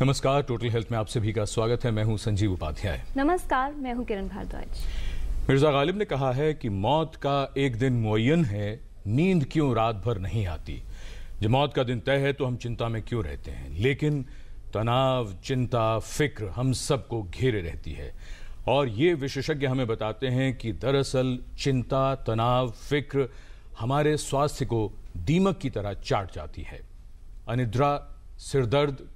नमस्कार, total health में आप सभी का स्वागत है। मैं हूं संजीव उपाध्याय। नमस्कार, मैं हूं किरण भारद्वाज। मिर्जा गालिब ने कहा है कि मौत का एक दिन मुअय्यन है, नींद क्यों रात भर नहीं आती। जब मौत का दिन तय है तो हम चिंता में क्यों रहते हैं, लेकिन तनाव, चिंता, फिक्र हम सबको घेरे रहती है। और ये विशेषज्ञ हमें बताते हैं कि दरअसल चिंता, तनाव, फिक्र हमारे स्वास्थ्य को दीमक की तरह चाट जाती है। अनिद्रा, सिरदर्द,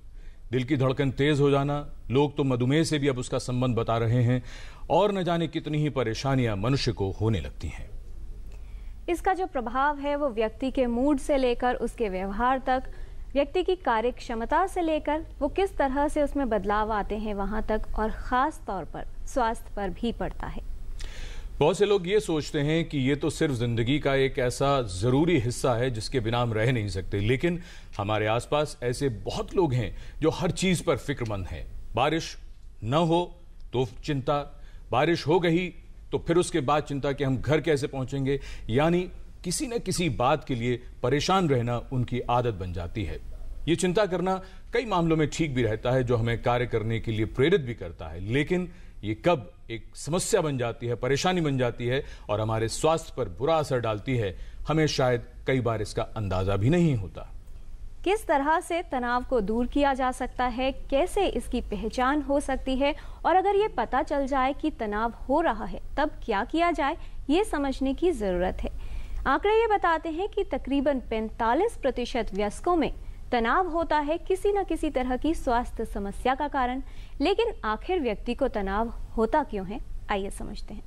दिल की धड़कन तेज हो जाना, लोग तो मधुमेह से भी अब उसका संबंध बता रहे हैं, और न जाने कितनी ही परेशानियां मनुष्य को होने लगती हैं। इसका जो प्रभाव है वो व्यक्ति के मूड से लेकर उसके व्यवहार तक, व्यक्ति की कार्य क्षमता से लेकर वो किस तरह से उसमें बदलाव आते हैं वहां तक, और खास तौर पर स्वास्थ्य पर भी पड़ता है। बहुत से लोग ये सोचते हैं कि ये तो सिर्फ जिंदगी का एक ऐसा जरूरी हिस्सा है जिसके बिना हम रह नहीं सकते, लेकिन हमारे आसपास ऐसे बहुत लोग हैं जो हर चीज पर फिक्रमंद हैं। बारिश न हो तो चिंता, बारिश हो गई तो फिर उसके बाद चिंता कि हम घर कैसे पहुंचेंगे, यानी किसी न किसी बात के लिए परेशान रहना उनकी आदत बन जाती है। ये चिंता करना कई मामलों में ठीक भी रहता है, जो हमें कार्य करने के लिए प्रेरित भी करता है, लेकिन ये कब एक समस्या बन जाती है, परेशानी बन जाती है और हमारे स्वास्थ्य पर बुरा असर डालती है, हमें शायद कई बार इसका अंदाजा भी नहीं होता। किस तरह से तनाव को दूर किया जा सकता है, कैसे इसकी पहचान हो सकती है, और अगर ये पता चल जाए कि तनाव हो रहा है तब क्या किया जाए, ये समझने की जरूरत है। आंकड़े ये बताते हैं कि तकरीबन 45% वयस्कों में तनाव होता है किसी न किसी तरह की स्वास्थ्य समस्या का कारण। लेकिन आखिर व्यक्ति को तनाव होता क्यों है, आइए समझते हैं।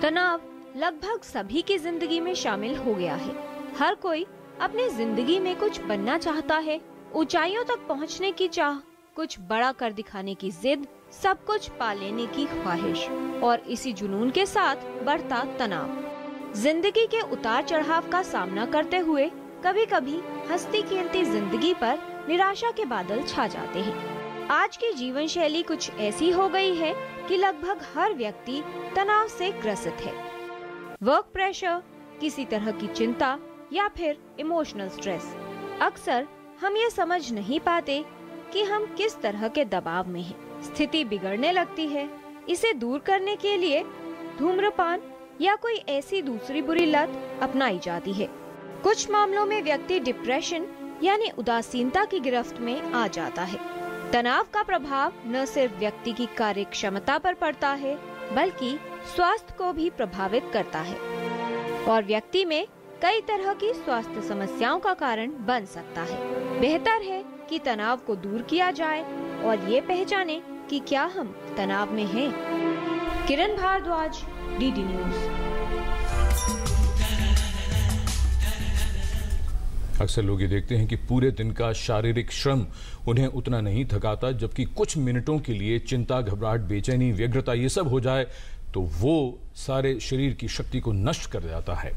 तनाव लगभग सभी की जिंदगी में शामिल हो गया है। हर कोई अपनी जिंदगी में कुछ बनना चाहता है, ऊंचाइयों तक पहुंचने की चाह, कुछ बड़ा कर दिखाने की जिद, सब कुछ पा लेने की ख्वाहिश, और इसी जुनून के साथ बढ़ता तनाव। जिंदगी के उतार चढ़ाव का सामना करते हुए कभी कभी हंसती खेलती जिंदगी पर निराशा के बादल छा जाते हैं। आज की जीवन शैली कुछ ऐसी हो गई है कि लगभग हर व्यक्ति तनाव से ग्रसित है। वर्क प्रेशर, किसी तरह की चिंता या फिर इमोशनल स्ट्रेस। अक्सर हम ये समझ नहीं पाते कि हम किस तरह के दबाव में हैं। स्थिति बिगड़ने लगती है। इसे दूर करने के लिए धूम्रपान या कोई ऐसी दूसरी बुरी लत अपनाई जाती है। कुछ मामलों में व्यक्ति डिप्रेशन यानी उदासीनता की गिरफ्त में आ जाता है। तनाव का प्रभाव न सिर्फ व्यक्ति की कार्य क्षमता पर पड़ता है, बल्कि स्वास्थ्य को भी प्रभावित करता है और व्यक्ति में कई तरह की स्वास्थ्य समस्याओं का कारण बन सकता है। बेहतर है कि तनाव को दूर किया जाए और ये पहचाने कि क्या हम तनाव में हैं। किरण भारद्वाज, डीडी न्यूज। अक्सर लोग ये देखते हैं कि पूरे दिन का शारीरिक श्रम उन्हें उतना नहीं थकाता, जबकि कुछ मिनटों के लिए चिंता, घबराहट, बेचैनी, व्यग्रता ये सब हो जाए तो वो सारे शरीर की शक्ति को नष्ट कर जाता है।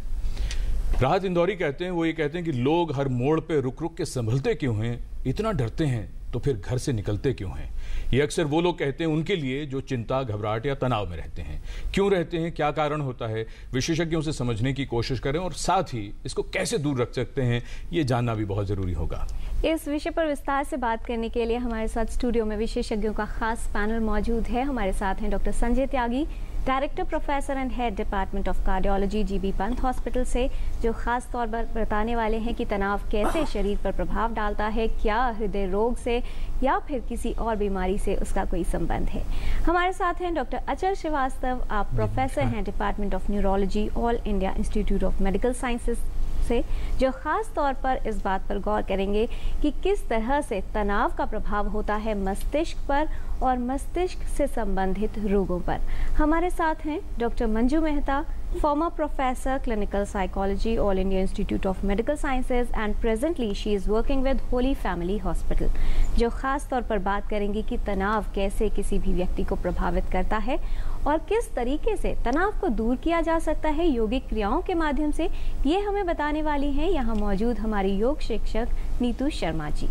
राहत इंदौरी कहते हैं, वो ये कहते हैं कि लोग हर मोड़ पे रुक रुक के संभलते क्यों हैं, इतना डरते हैं तो फिर घर से निकलते क्यों हैं। ये अक्सर वो लोग कहते हैं उनके लिए जो चिंता, घबराहट या तनाव में रहते हैं। क्यों रहते हैं, क्या कारण होता है, विशेषज्ञों से समझने की कोशिश करें और साथ ही इसको कैसे दूर रख सकते हैं, ये जानना भी बहुत जरूरी होगा। इस विषय पर विस्तार से बात करने के लिए हमारे साथ स्टूडियो में विशेषज्ञों का खास पैनल मौजूद है। हमारे साथ हैं doctor Sanjay Tyagi, director professor and head department of cardiology, GB Pant hospital से, जो खास तौर पर बताने वाले हैं कि तनाव कैसे शरीर पर प्रभाव डालता है, क्या हृदय रोग से या फिर किसी और बीमारी से उसका कोई संबंध है। हमारे साथ हैं डॉक्टर अचल श्रीवास्तव, आप प्रोफेसर हैं department of neurology, all India institute of medical sciences से, जो खास तौर पर इस बात पर गौर करेंगे कि किस तरह से तनाव का प्रभाव होता है मस्तिष्क पर और मस्तिष्क से संबंधित रोगों पर। हमारे साथ हैं doctor Manju Mehta, former professor clinical psychology, All India Institute of Medical Sciences, and presently she is working with Holy Family Hospital, जो खास तौर पर बात करेंगी कि तनाव कैसे किसी भी व्यक्ति को प्रभावित करता है और किस तरीके से तनाव को दूर किया जा सकता है योगिक क्रियाओं के माध्यम से। ये हमें बताने वाली हैं यहाँ मौजूद हमारी योग शिक्षक नीतू शर्मा जी।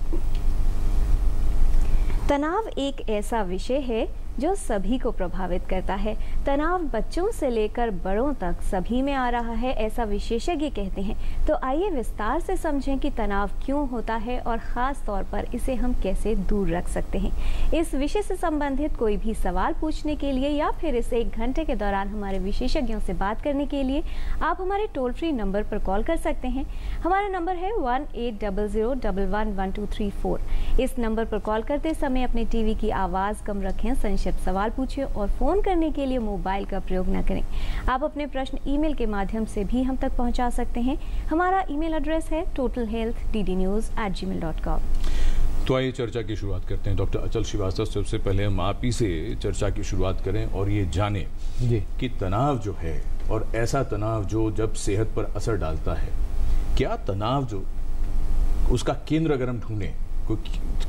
तनाव एक ऐसा विषय है जो सभी को प्रभावित करता है। तनाव बच्चों से लेकर बड़ों तक सभी में आ रहा है, ऐसा विशेषज्ञ कहते हैं। तो आइए विस्तार से समझें कि तनाव क्यों होता है और ख़ास तौर पर इसे हम कैसे दूर रख सकते हैं। इस विषय से संबंधित कोई भी सवाल पूछने के लिए या फिर इस 1 घंटे के दौरान हमारे विशेषज्ञों से बात करने के लिए आप हमारे टोल फ्री नंबर पर कॉल कर सकते हैं। हमारा नंबर है 1800111234। इस नंबर पर कॉल करते समय अपने टीवी की आवाज़ कम रखें, संक्षिप्त सवाल पूछें और फ़ोन करने के लिए मोबाइल का प्रयोग न करें। आप अपने प्रश्न ईमेल के माध्यम से भी हम तक पहुंचा सकते हैं। हमारा ईमेल एड्रेस है totalhealthddnews@gmail.com। तो आइए चर्चा की शुरुआत करते हैं। डॉक्टर अचल श्रीवास्तव, सबसे पहले हम आप ही से चर्चा की शुरुआत करें और ये जानें कि तनाव जो है और ऐसा तनाव जो जब सेहत पर असर डालता है, क्या तनाव जो उसका केंद्र अगर हम ढूंढें,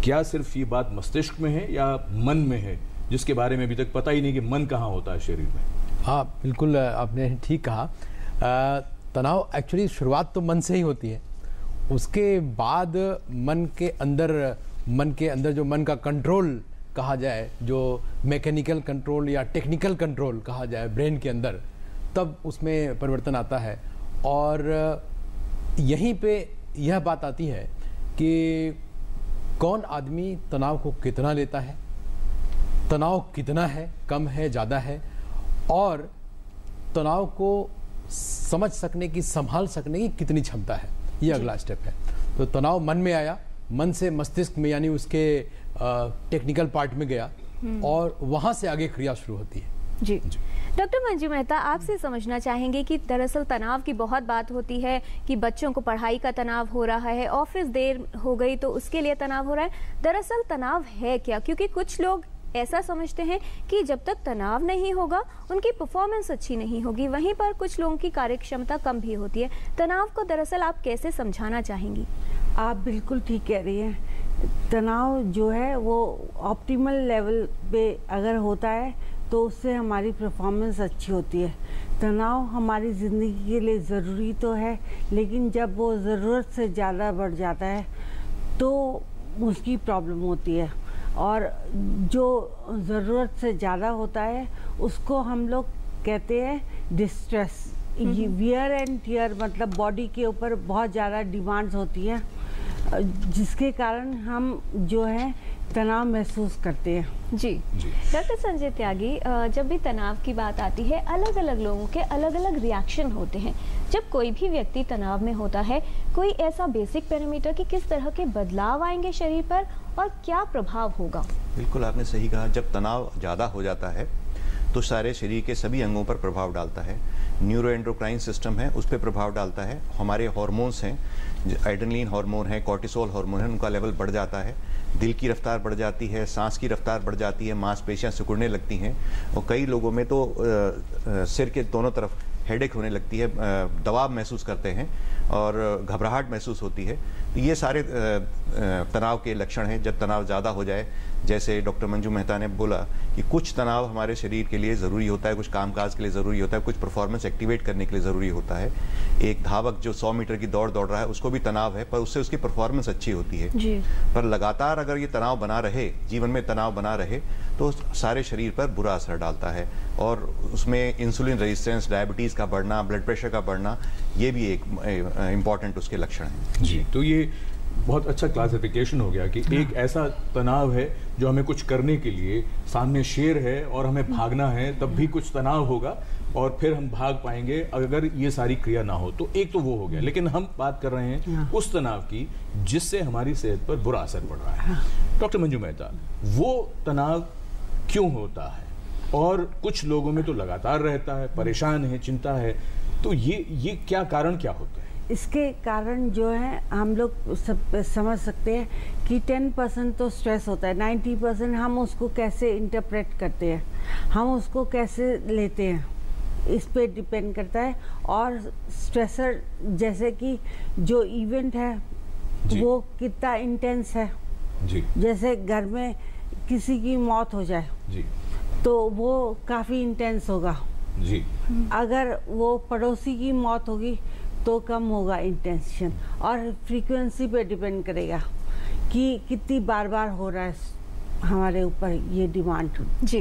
क्या सिर्फ ये बात मस्तिष्क में है या मन में है, जिसके बारे में अभी तक पता ही नहीं कि मन कहाँ होता है शरीर में? हाँ, बिल्कुल आपने ठीक कहा। तनाव एक्चुअली शुरुआत तो मन से ही होती है, उसके बाद मन के अंदर जो मन का कंट्रोल कहा जाए, जो मैकेनिकल कंट्रोल या टेक्निकल कंट्रोल कहा जाए ब्रेन के अंदर, तब उसमें परिवर्तन आता है। और यहीं पे यह बात आती है कि कौन आदमी तनाव को कितना लेता है, तनाव कितना है, कम है, ज़्यादा है, और तनाव को समझ सकने की, संभाल सकने की कितनी क्षमता है, ये अगला स्टेप है। तो तनाव मन में आया, मन से मस्तिष्क में यानी उसके टेक्निकल पार्ट में गया और वहाँ से आगे क्रिया शुरू होती है। जी डॉक्टर मंजू मेहता, आपसे समझना चाहेंगे कि दरअसल तनाव की बहुत बात होती है कि बच्चों को पढ़ाई का तनाव हो रहा है, ऑफिस देर हो गई तो उसके लिए तनाव हो रहा है। दरअसल तनाव है क्या? क्योंकि कुछ लोग ऐसा समझते हैं कि जब तक तनाव नहीं होगा उनकी परफॉर्मेंस अच्छी नहीं होगी, वहीं पर कुछ लोगों की कार्यक्षमता कम भी होती है। तनाव को दरअसल आप कैसे समझाना चाहेंगी? आप बिल्कुल ठीक कह रही हैं। तनाव जो है वो ऑप्टिमल लेवल पे अगर होता है तो उससे हमारी परफॉर्मेंस अच्छी होती है। तनाव हमारी ज़िंदगी के लिए ज़रूरी तो है, लेकिन जब वो ज़रूरत से ज़्यादा बढ़ जाता है तो उसकी प्रॉब्लम होती है। और जो ज़रूरत से ज़्यादा होता है उसको हम लोग कहते हैं डिस्ट्रेस। वियर एंड टियर, मतलब बॉडी के ऊपर बहुत ज़्यादा डिमांड्स होती हैं, जिसके कारण हम जो है तनाव महसूस करते हैं। जी डॉक्टर संजय त्यागी, जब भी तनाव की बात आती है अलग अलग लोगों के अलग अलग रिएक्शन होते हैं। जब कोई भी व्यक्ति तनाव में होता है, कोई ऐसा बेसिक पैरामीटर कि किस तरह के बदलाव आएंगे शरीर पर और क्या प्रभाव होगा? बिल्कुल आपने सही कहा। जब तनाव ज़्यादा हो जाता है तो सारे शरीर के सभी अंगों पर प्रभाव डालता है। न्यूरो एंडोक्राइन सिस्टम है, उस पर प्रभाव डालता है। हमारे हार्मोन्स हैं, एड्रेनलिन हार्मोन है, कॉर्टिसोल हार्मोन है, उनका लेवल बढ़ जाता है। दिल की रफ्तार बढ़ जाती है, सांस की रफ्तार बढ़ जाती है, मांसपेशियां सिकुड़ने लगती हैं और कई लोगों में तो सिर के दोनों तरफ हेडेक होने लगती है, दबाव महसूस करते हैं और घबराहट महसूस होती है। तो ये सारे तनाव के लक्षण हैं जब तनाव ज़्यादा हो जाए। जैसे डॉक्टर मंजू मेहता ने बोला कि कुछ तनाव हमारे शरीर के लिए ज़रूरी होता है, कुछ कामकाज के लिए ज़रूरी होता है, कुछ परफॉर्मेंस एक्टिवेट करने के लिए ज़रूरी होता है। एक धावक जो 100 मीटर की दौड़ दौड़ रहा है उसको भी तनाव है, पर उससे उसकी परफॉर्मेंस अच्छी होती है जी। पर लगातार अगर ये तनाव बना रहे, जीवन में तनाव बना रहे, तो सारे शरीर पर बुरा असर डालता है और उसमें इंसुलिन रेजिस्टेंस, डायबिटीज़ का बढ़ना, ब्लड प्रेशर का बढ़ना, ये भी एक इम्पॉर्टेंट उसके लक्षण हैं जी। तो ये बहुत अच्छा क्लासिफिकेशन हो गया कि एक ऐसा तनाव है जो हमें कुछ करने के लिए, सामने शेर है और हमें भागना है, तब भी कुछ तनाव होगा और फिर हम भाग पाएंगे अगर ये सारी क्रिया ना हो। तो एक तो वो हो गया, लेकिन हम बात कर रहे हैं उस तनाव की जिससे हमारी सेहत पर बुरा असर पड़ रहा है। डॉक्टर मंजू मेहता, वो तनाव क्यों होता है? और कुछ लोगों में तो लगातार रहता है, परेशान है, चिंता है, तो ये क्या कारण क्या होता है? इसके कारण जो है हम लोग सब समझ सकते हैं कि 10% तो स्ट्रेस होता है, 90% हम उसको कैसे इंटरप्रेट करते हैं, हम उसको कैसे लेते हैं, इस पे डिपेंड करता है। और स्ट्रेसर जैसे कि जो इवेंट है वो कितना इंटेंस है जी। जैसे घर में किसी की मौत हो जाए जी, तो वो काफ़ी इंटेंस होगा जी। अगर वो पड़ोसी की मौत होगी तो कम होगा इंटेंशन। और फ्रीक्वेंसी पे डिपेंड करेगा कि कितनी बार बार हो रहा है हमारे ऊपर ये डिमांड। जी,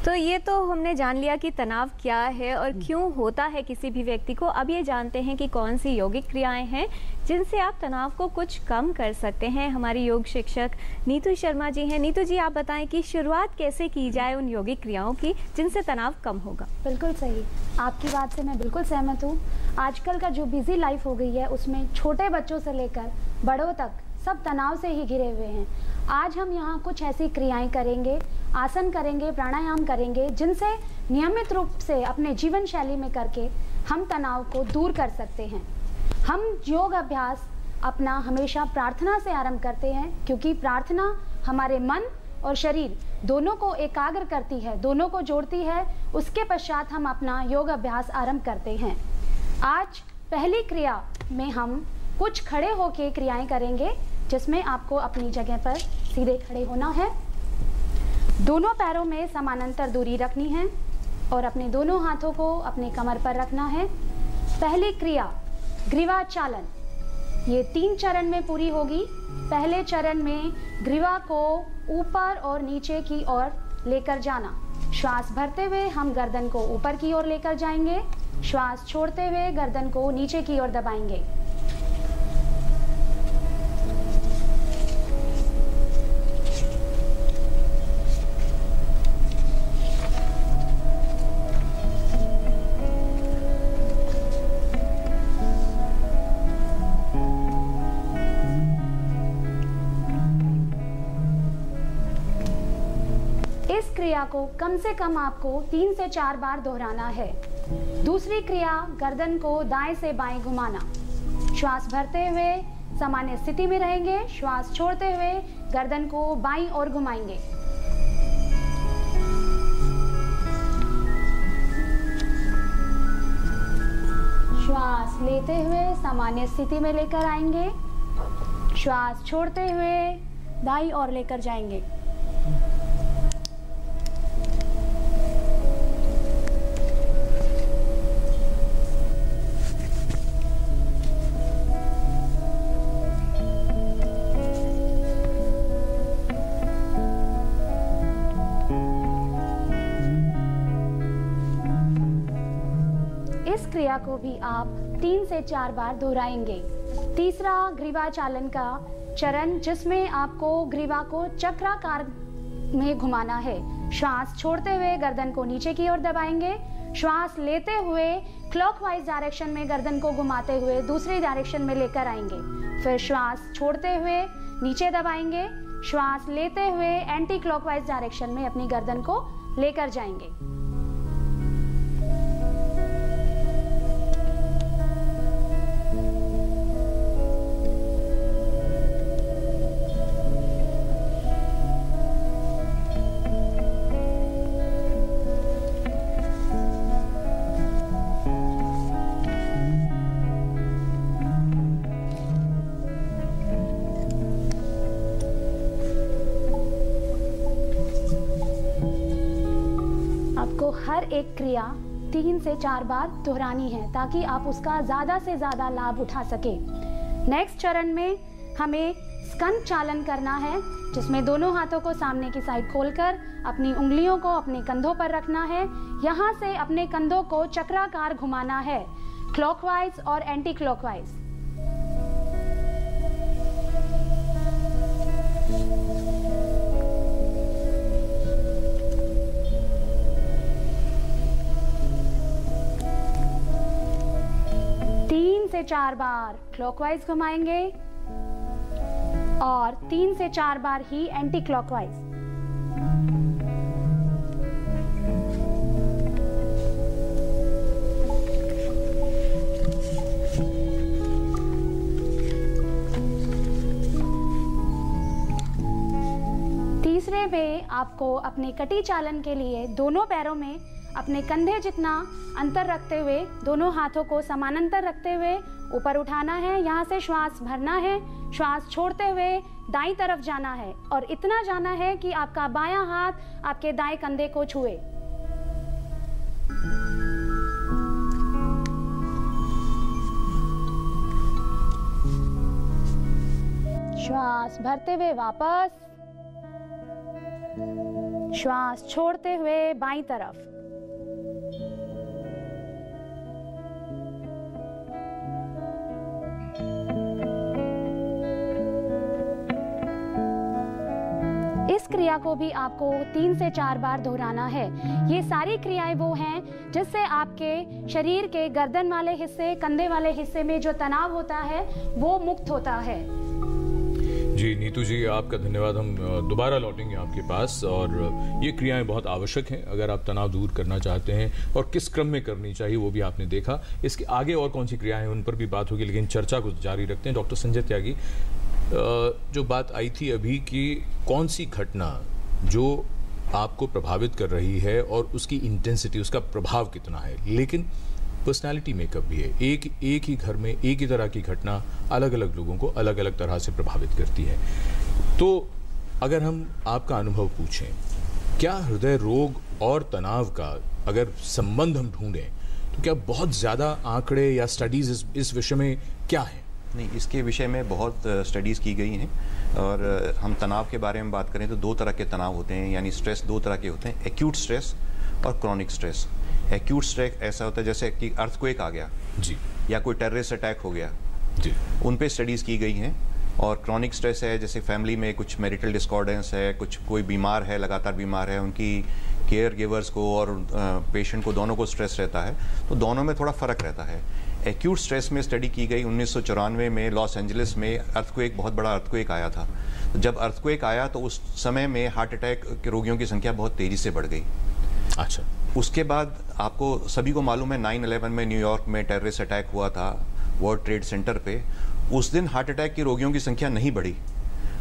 तो ये तो हमने जान लिया कि तनाव क्या है और क्यों होता है किसी भी व्यक्ति को। अब ये जानते हैं कि कौन सी यौगिक क्रियाएं हैं जिनसे आप तनाव को कुछ कम कर सकते हैं। हमारी योग शिक्षक नीतू शर्मा जी हैं। नीतू जी, आप बताएं कि शुरुआत कैसे की जाए उन यौगिक क्रियाओं की जिनसे तनाव कम होगा। बिल्कुल सही, आपकी बात से मैं बिल्कुल सहमत हूँ। आजकल का जो बिजी लाइफ हो गई है उसमें छोटे बच्चों से लेकर बड़ों तक सब तनाव से ही घिरे हुए हैं। आज हम यहाँ कुछ ऐसी क्रियाएं करेंगे, आसन करेंगे, प्राणायाम करेंगे, जिनसे नियमित रूप से अपने जीवन शैली में करके हम तनाव को दूर कर सकते हैं। हम योग अभ्यास अपना हमेशा प्रार्थना से आरंभ करते हैं, क्योंकि प्रार्थना हमारे मन और शरीर दोनों को एकाग्र करती है, दोनों को जोड़ती है। उसके पश्चात हम अपना योग अभ्यास आरंभ करते हैं। आज पहली क्रिया में हम कुछ खड़े होकर क्रियाएं करेंगे, जिसमें आपको अपनी जगह पर सीधे खड़े होना है, दोनों पैरों में समानांतर दूरी रखनी है और अपने दोनों हाथों को अपने कमर पर रखना है। पहली क्रिया ग्रीवा चालन, ये 3 चरण में पूरी होगी। पहले चरण में ग्रीवा को ऊपर और नीचे की ओर लेकर जाना। श्वास भरते हुए हम गर्दन को ऊपर की ओर लेकर जाएंगे, श्वास छोड़ते हुए गर्दन को नीचे की ओर दबाएंगे। क्रिया को कम से कम आपको 3 से 4 बार दोहराना है। दूसरी क्रिया गर्दन को दाएं से बाएं घुमाना। श्वास भरते हुए सामान्य स्थिति में रहेंगे, श्वास छोड़ते हुए गर्दन को बाईं ओर घुमाएंगे। श्वास लेते हुए सामान्य स्थिति में लेकर आएंगे, श्वास छोड़ते हुए दाईं ओर लेकर जाएंगे। क्रिया को भी आप 3 से 4 बार दोहराएंगे। तीसरा ग्रीवा चालन का चरण, जिसमें आपको ग्रीवा को चक्राकार में घुमाना है। श्वास छोड़ते हुए गर्दन को नीचे की ओर दबाएंगे, श्वास लेते हुए क्लॉकवाइज डायरेक्शन में गर्दन को घुमाते हुए दूसरी डायरेक्शन में लेकर आएंगे। फिर श्वास छोड़ते हुए नीचे दबाएंगे, श्वास लेते हुए एंटी क्लॉकवाइज डायरेक्शन में अपनी गर्दन को लेकर जाएंगे। हर एक क्रिया 3 से 4 बार दोहरानी है, ताकि आप उसका ज़्यादा से ज़्यादा लाभ उठा सके। नेक्स्ट चरण में हमें स्कंद चालन करना है, जिसमें दोनों हाथों को सामने की साइड खोलकर अपनी उंगलियों को अपने कंधों पर रखना है। यहाँ से अपने कंधों को चक्राकार घुमाना है, क्लॉकवाइज और एंटी क्लॉकवाइज। से 4 बार क्लॉकवाइज घुमाएंगे और 3 से 4 बार ही एंटी क्लॉकवाइज। तीसरे में आपको अपने कटी चालन के लिए दोनों पैरों में अपने कंधे जितना अंतर रखते हुए दोनों हाथों को समानांतर रखते हुए ऊपर उठाना है। यहाँ से श्वास भरना है, श्वास छोड़ते हुए दाईं तरफ जाना है और इतना जाना है कि आपका बायां हाथ आपके दाएं कंधे को छुए। श्वास भरते हुए वापस श्वास छोड़ते हुए बाईं तरफ। इस क्रिया को भी आपको 3 से 4 बार दोहराना है। ये सारी क्रियाएं वो हैं जिससे आपके शरीर के गर्दन वाले हिस्से, कंधे वाले हिस्से में जो तनाव होता है वो मुक्त होता है। जी नीतू जी, आपका धन्यवाद। हम दोबारा लौटेंगे आपके पास, और ये क्रियाएं बहुत आवश्यक हैं अगर आप तनाव दूर करना चाहते हैं, और किस क्रम में करनी चाहिए वो भी आपने देखा। इसके आगे और कौन सी क्रियाएं हैं उन पर भी बात होगी, लेकिन चर्चा को जारी रखते हैं। डॉक्टर संजय त्यागी, जो बात आई थी अभी कि कौन सी घटना जो आपको प्रभावित कर रही है और उसकी इंटेंसिटी, उसका प्रभाव कितना है, लेकिन पर्सनालिटी मेकअप भी है। एक ही घर में एक ही तरह की घटना अलग अलग लोगों को अलग अलग तरह से प्रभावित करती है। तो अगर हम आपका अनुभव पूछें, क्या हृदय रोग और तनाव का अगर संबंध हम ढूंढें तो क्या बहुत ज़्यादा आंकड़े या स्टडीज इस विषय में क्या है? नहीं, इसके विषय में बहुत स्टडीज़ की गई हैं, और हम तनाव के बारे में बात करें तो 2 तरह के तनाव होते हैं, यानी स्ट्रेस 2 तरह के होते हैं, एक्यूट स्ट्रेस और क्रॉनिक स्ट्रेस। एक्यूट स्ट्रेस ऐसा होता है जैसे कि अर्थक्वेक आ गया जी, या कोई टेररिस्ट अटैक हो गया जी, उन पे स्टडीज़ की गई हैं। और क्रॉनिक स्ट्रेस है जैसे फैमिली में कुछ मैरिटल डिस्कॉर्डेंस है, कुछ कोई बीमार है, लगातार बीमार है, उनकी केयर गिवर्स को और पेशेंट को दोनों को स्ट्रेस रहता है, तो दोनों में थोड़ा फ़र्क रहता है। एक्यूट स्ट्रेस में स्टडी की गई 1994 में लॉस एंजलिस में अर्थक्वेक, बहुत बड़ा अर्थक्वेक आया था। तो जब अर्थक्वेक आया तो उस समय में हार्ट अटैक के रोगियों की संख्या बहुत तेज़ी से बढ़ गई। अच्छा, उसके बाद आपको सभी को मालूम है 9/11 में न्यूयॉर्क में टेररिस्ट अटैक हुआ था वर्ल्ड ट्रेड सेंटर पे। उस दिन हार्ट अटैक के रोगियों की संख्या नहीं बढ़ी,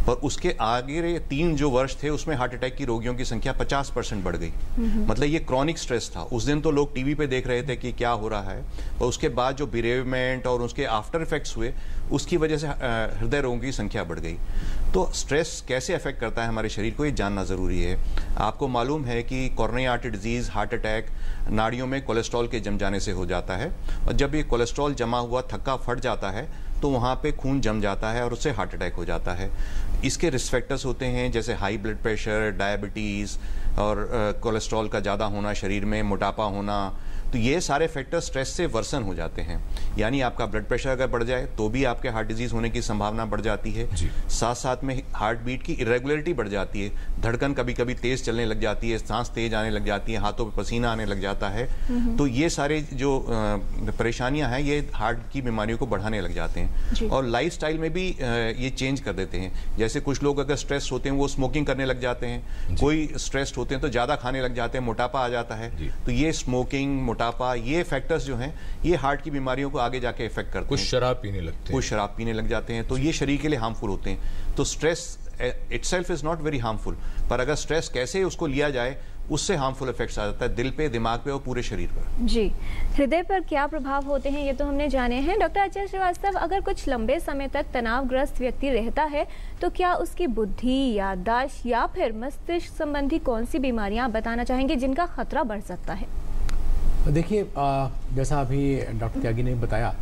पर उसके आगे 3 जो वर्ष थे उसमें हार्ट अटैक की रोगियों की संख्या 50% बढ़ गई। मतलब ये क्रॉनिक स्ट्रेस था। उस दिन तो लोग टीवी पे देख रहे थे कि क्या हो रहा है, और उसके बाद जो बिरेवमेंट और उसके आफ्टर इफेक्ट्स हुए उसकी वजह से हृदय रोगों की संख्या बढ़ गई। तो स्ट्रेस कैसे अफेक्ट करता है हमारे शरीर को, ये जानना ज़रूरी है। आपको मालूम है कि coronary artery disease, heart attack नाड़ियों में कोलेस्ट्रॉल के जम जाने से हो जाता है, और जब ये कोलेस्ट्रॉल जमा हुआ थक्का फट जाता है तो वहाँ पे खून जम जाता है और उससे हार्ट अटैक हो जाता है। इसके रिस्क फैक्टर्स होते हैं जैसे हाई ब्लड प्रेशर, डायबिटीज़ और कोलेस्ट्रॉल का ज़्यादा होना, शरीर में मोटापा होना। तो ये सारे फैक्टर स्ट्रेस से वर्सन हो जाते हैं। यानी आपका ब्लड प्रेशर अगर बढ़ जाए तो भी आपके हार्ट डिजीज़ होने की संभावना बढ़ जाती है। साथ साथ में हार्ट बीट की इरेगुलरिटी बढ़ जाती है, धड़कन कभी कभी तेज़ चलने लग जाती है, सांस तेज आने लग जाती है, हाथों पे पसीना आने लग जाता है। तो ये सारे जो परेशानियां हैं ये हार्ट की बीमारियों को बढ़ाने लग जाते हैं। और लाइफस्टाइल में भी ये चेंज कर देते हैं। जैसे कुछ लोग अगर स्ट्रेस होते हैं वो स्मोकिंग करने लग जाते हैं, कोई स्ट्रेस्ड होते हैं तो ज़्यादा खाने लग जाते हैं, मोटापा आ जाता है। तो ये स्मोकिंग, मोटापा, ये फैक्टर्स जो हैं ये हार्ट की बीमारियों को आगे जाके इफेक्ट करते हैं। कुछ शराब पीने लगते हैं, कुछ शराब पीने लग जाते हैं, तो ये शरीर के लिए हार्मफुल होते हैं। तो stress itself is not very harmful, पर अगर स्ट्रेस कैसे उसको लिया जाए उससे हार्मफुल इफेक्ट्स आ जाता है दिल पे, दिमाग पे और पूरे शरीर पर। जी, हृदय पर क्या प्रभाव होते हैं ये तो हमने जाने हैं। डॉक्टर अचल श्रीवास्तव, अगर कुछ लंबे समय तक तनावग्रस्त व्यक्ति रहता है तो क्या उसकी बुद्धि, याददाश्त या फिर मस्तिष्क संबंधी कौन सी बीमारियां बताना चाहेंगे जिनका खतरा बढ़ सकता है? देखिए, जैसा अभी डॉक्टर त्यागी ने बताया,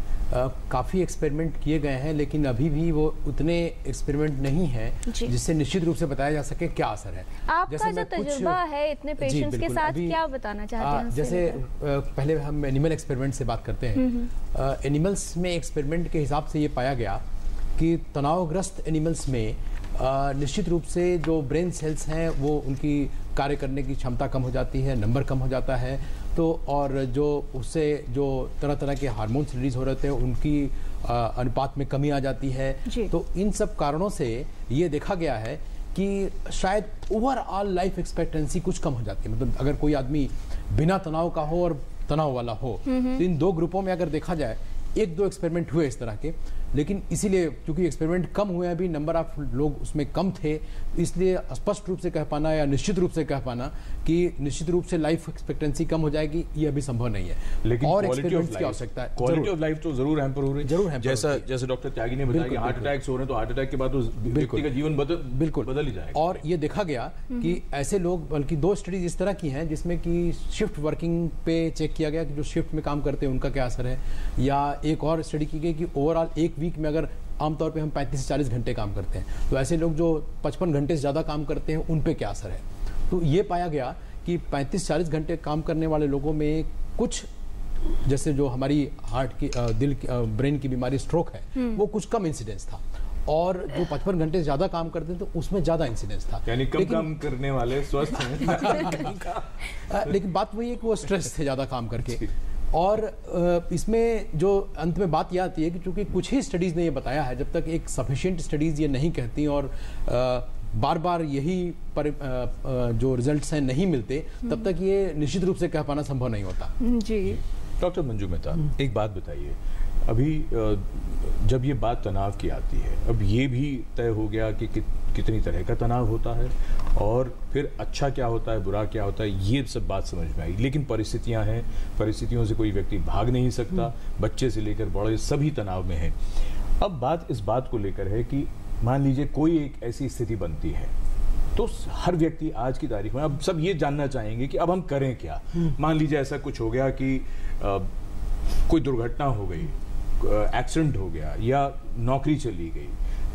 काफ़ी एक्सपेरिमेंट किए गए हैं, लेकिन अभी भी वो उतने एक्सपेरिमेंट नहीं है जिससे निश्चित रूप से बताया जा सके क्या असर है। आपका जो तजुर्बा है इतने पेशेंट्स के साथ, क्या बताना चाहते हैं? जैसे पहले हम एनिमल एक्सपेरिमेंट से बात करते हैं। एनिमल्स में एक्सपेरिमेंट के हिसाब से ये पाया गया कि तनावग्रस्त एनिमल्स में निश्चित रूप से जो ब्रेन सेल्स हैं वो उनकी कार्य करने की क्षमता कम हो जाती है, नंबर कम हो जाता है। तो और जो उससे जो तरह तरह के हार्मोन्स रिलीज हो रहे थे उनकी अनुपात में कमी आ जाती है। तो इन सब कारणों से ये देखा गया है कि शायद ओवरऑल लाइफ एक्सपेक्टेंसी कुछ कम हो जाती है। मतलब अगर कोई आदमी बिना तनाव का हो और तनाव वाला हो, तो इन 2 ग्रुपों में अगर देखा जाए, 1-2 एक्सपेरिमेंट हुए इस तरह के, लेकिन इसीलिए क्योंकि एक्सपेरिमेंट कम हुए, अभी नंबर ऑफ लोग उसमें कम थे, इसलिए स्पष्ट रूप से कह पाना या निश्चित रूप से कह पाना कि निश्चित रूप से लाइफ एक्सपेक्टेंसी कम हो जाएगी, ये अभी संभव नहीं है। लेकिन और एक्सपेरिमेंट्स की आवश्यकता है। क्वालिटी ऑफ लाइफ तो जरूर हैम्पर हो रही है, जरूर हैम्पर। जैसे डॉक्टर त्यागी ने बताया कि हार्ट अटैक्स हो रहे हैं, तो हार्ट अटैक के बाद तो व्यक्ति का जीवन बिल्कुल बदल ही जाएगा। और ये देखा गया कि ऐसे लोग, बल्कि 2 स्टडीज इस तरह की हैं जिसमें कि शिफ्ट वर्किंग पे चेक किया गया कि जो शिफ्ट में काम करते हैं उनका क्या असर है, या एक और स्टडी की गई कि ओवरऑल 1 वीक में अगर आमतौर पे हम 35 से 40 घंटे काम करते हैं तो ऐसे लोग जो 55 घंटे से ज़्यादा काम करते हैं उन पे क्या असर है। तो ये पाया गया कि 35-40 घंटे काम करने वाले लोगों में कुछ, जैसे जो हमारी हार्ट की दिल की ब्रेन की बीमारी स्ट्रोक है, वो कुछ कम इंसिडेंस था, और जो 55 घंटे से ज्यादा काम करते थे तो उसमें ज्यादा इंसिडेंस था। यानी कम काम करने वाले स्वस्थ हैं। लेकिन बात वही है कि वो स्ट्रेस थे ज्यादा काम करके। और इसमें जो अंत में बात यह आती है कि चूंकि कुछ ही स्टडीज ने ये बताया है, जब तक एक सफिशिएंट स्टडीज ये नहीं कहती और बार बार यही जो रिजल्ट्स हैं नहीं मिलते, तब तक ये निश्चित रूप से कह पाना संभव नहीं होता। जी डॉक्टर मंजू मेहता, एक बात बताइए, अभी जब ये बात तनाव की आती है, अब ये भी तय हो गया कि कितनी तरह का तनाव होता है और फिर अच्छा क्या होता है, बुरा क्या होता है, ये सब बात समझ में आई। लेकिन परिस्थितियां हैं, परिस्थितियों से कोई व्यक्ति भाग नहीं सकता, बच्चे से लेकर बड़े सभी तनाव में हैं। अब बात इस बात को लेकर है कि मान लीजिए कोई एक ऐसी स्थिति बनती है, तो हर व्यक्ति आज की तारीख में अब सब ये जानना चाहेंगे कि अब हम करें क्या। मान लीजिए ऐसा कुछ हो गया कि कोई दुर्घटना हो गई, एक्सीडेंट हो गया या नौकरी चली गई,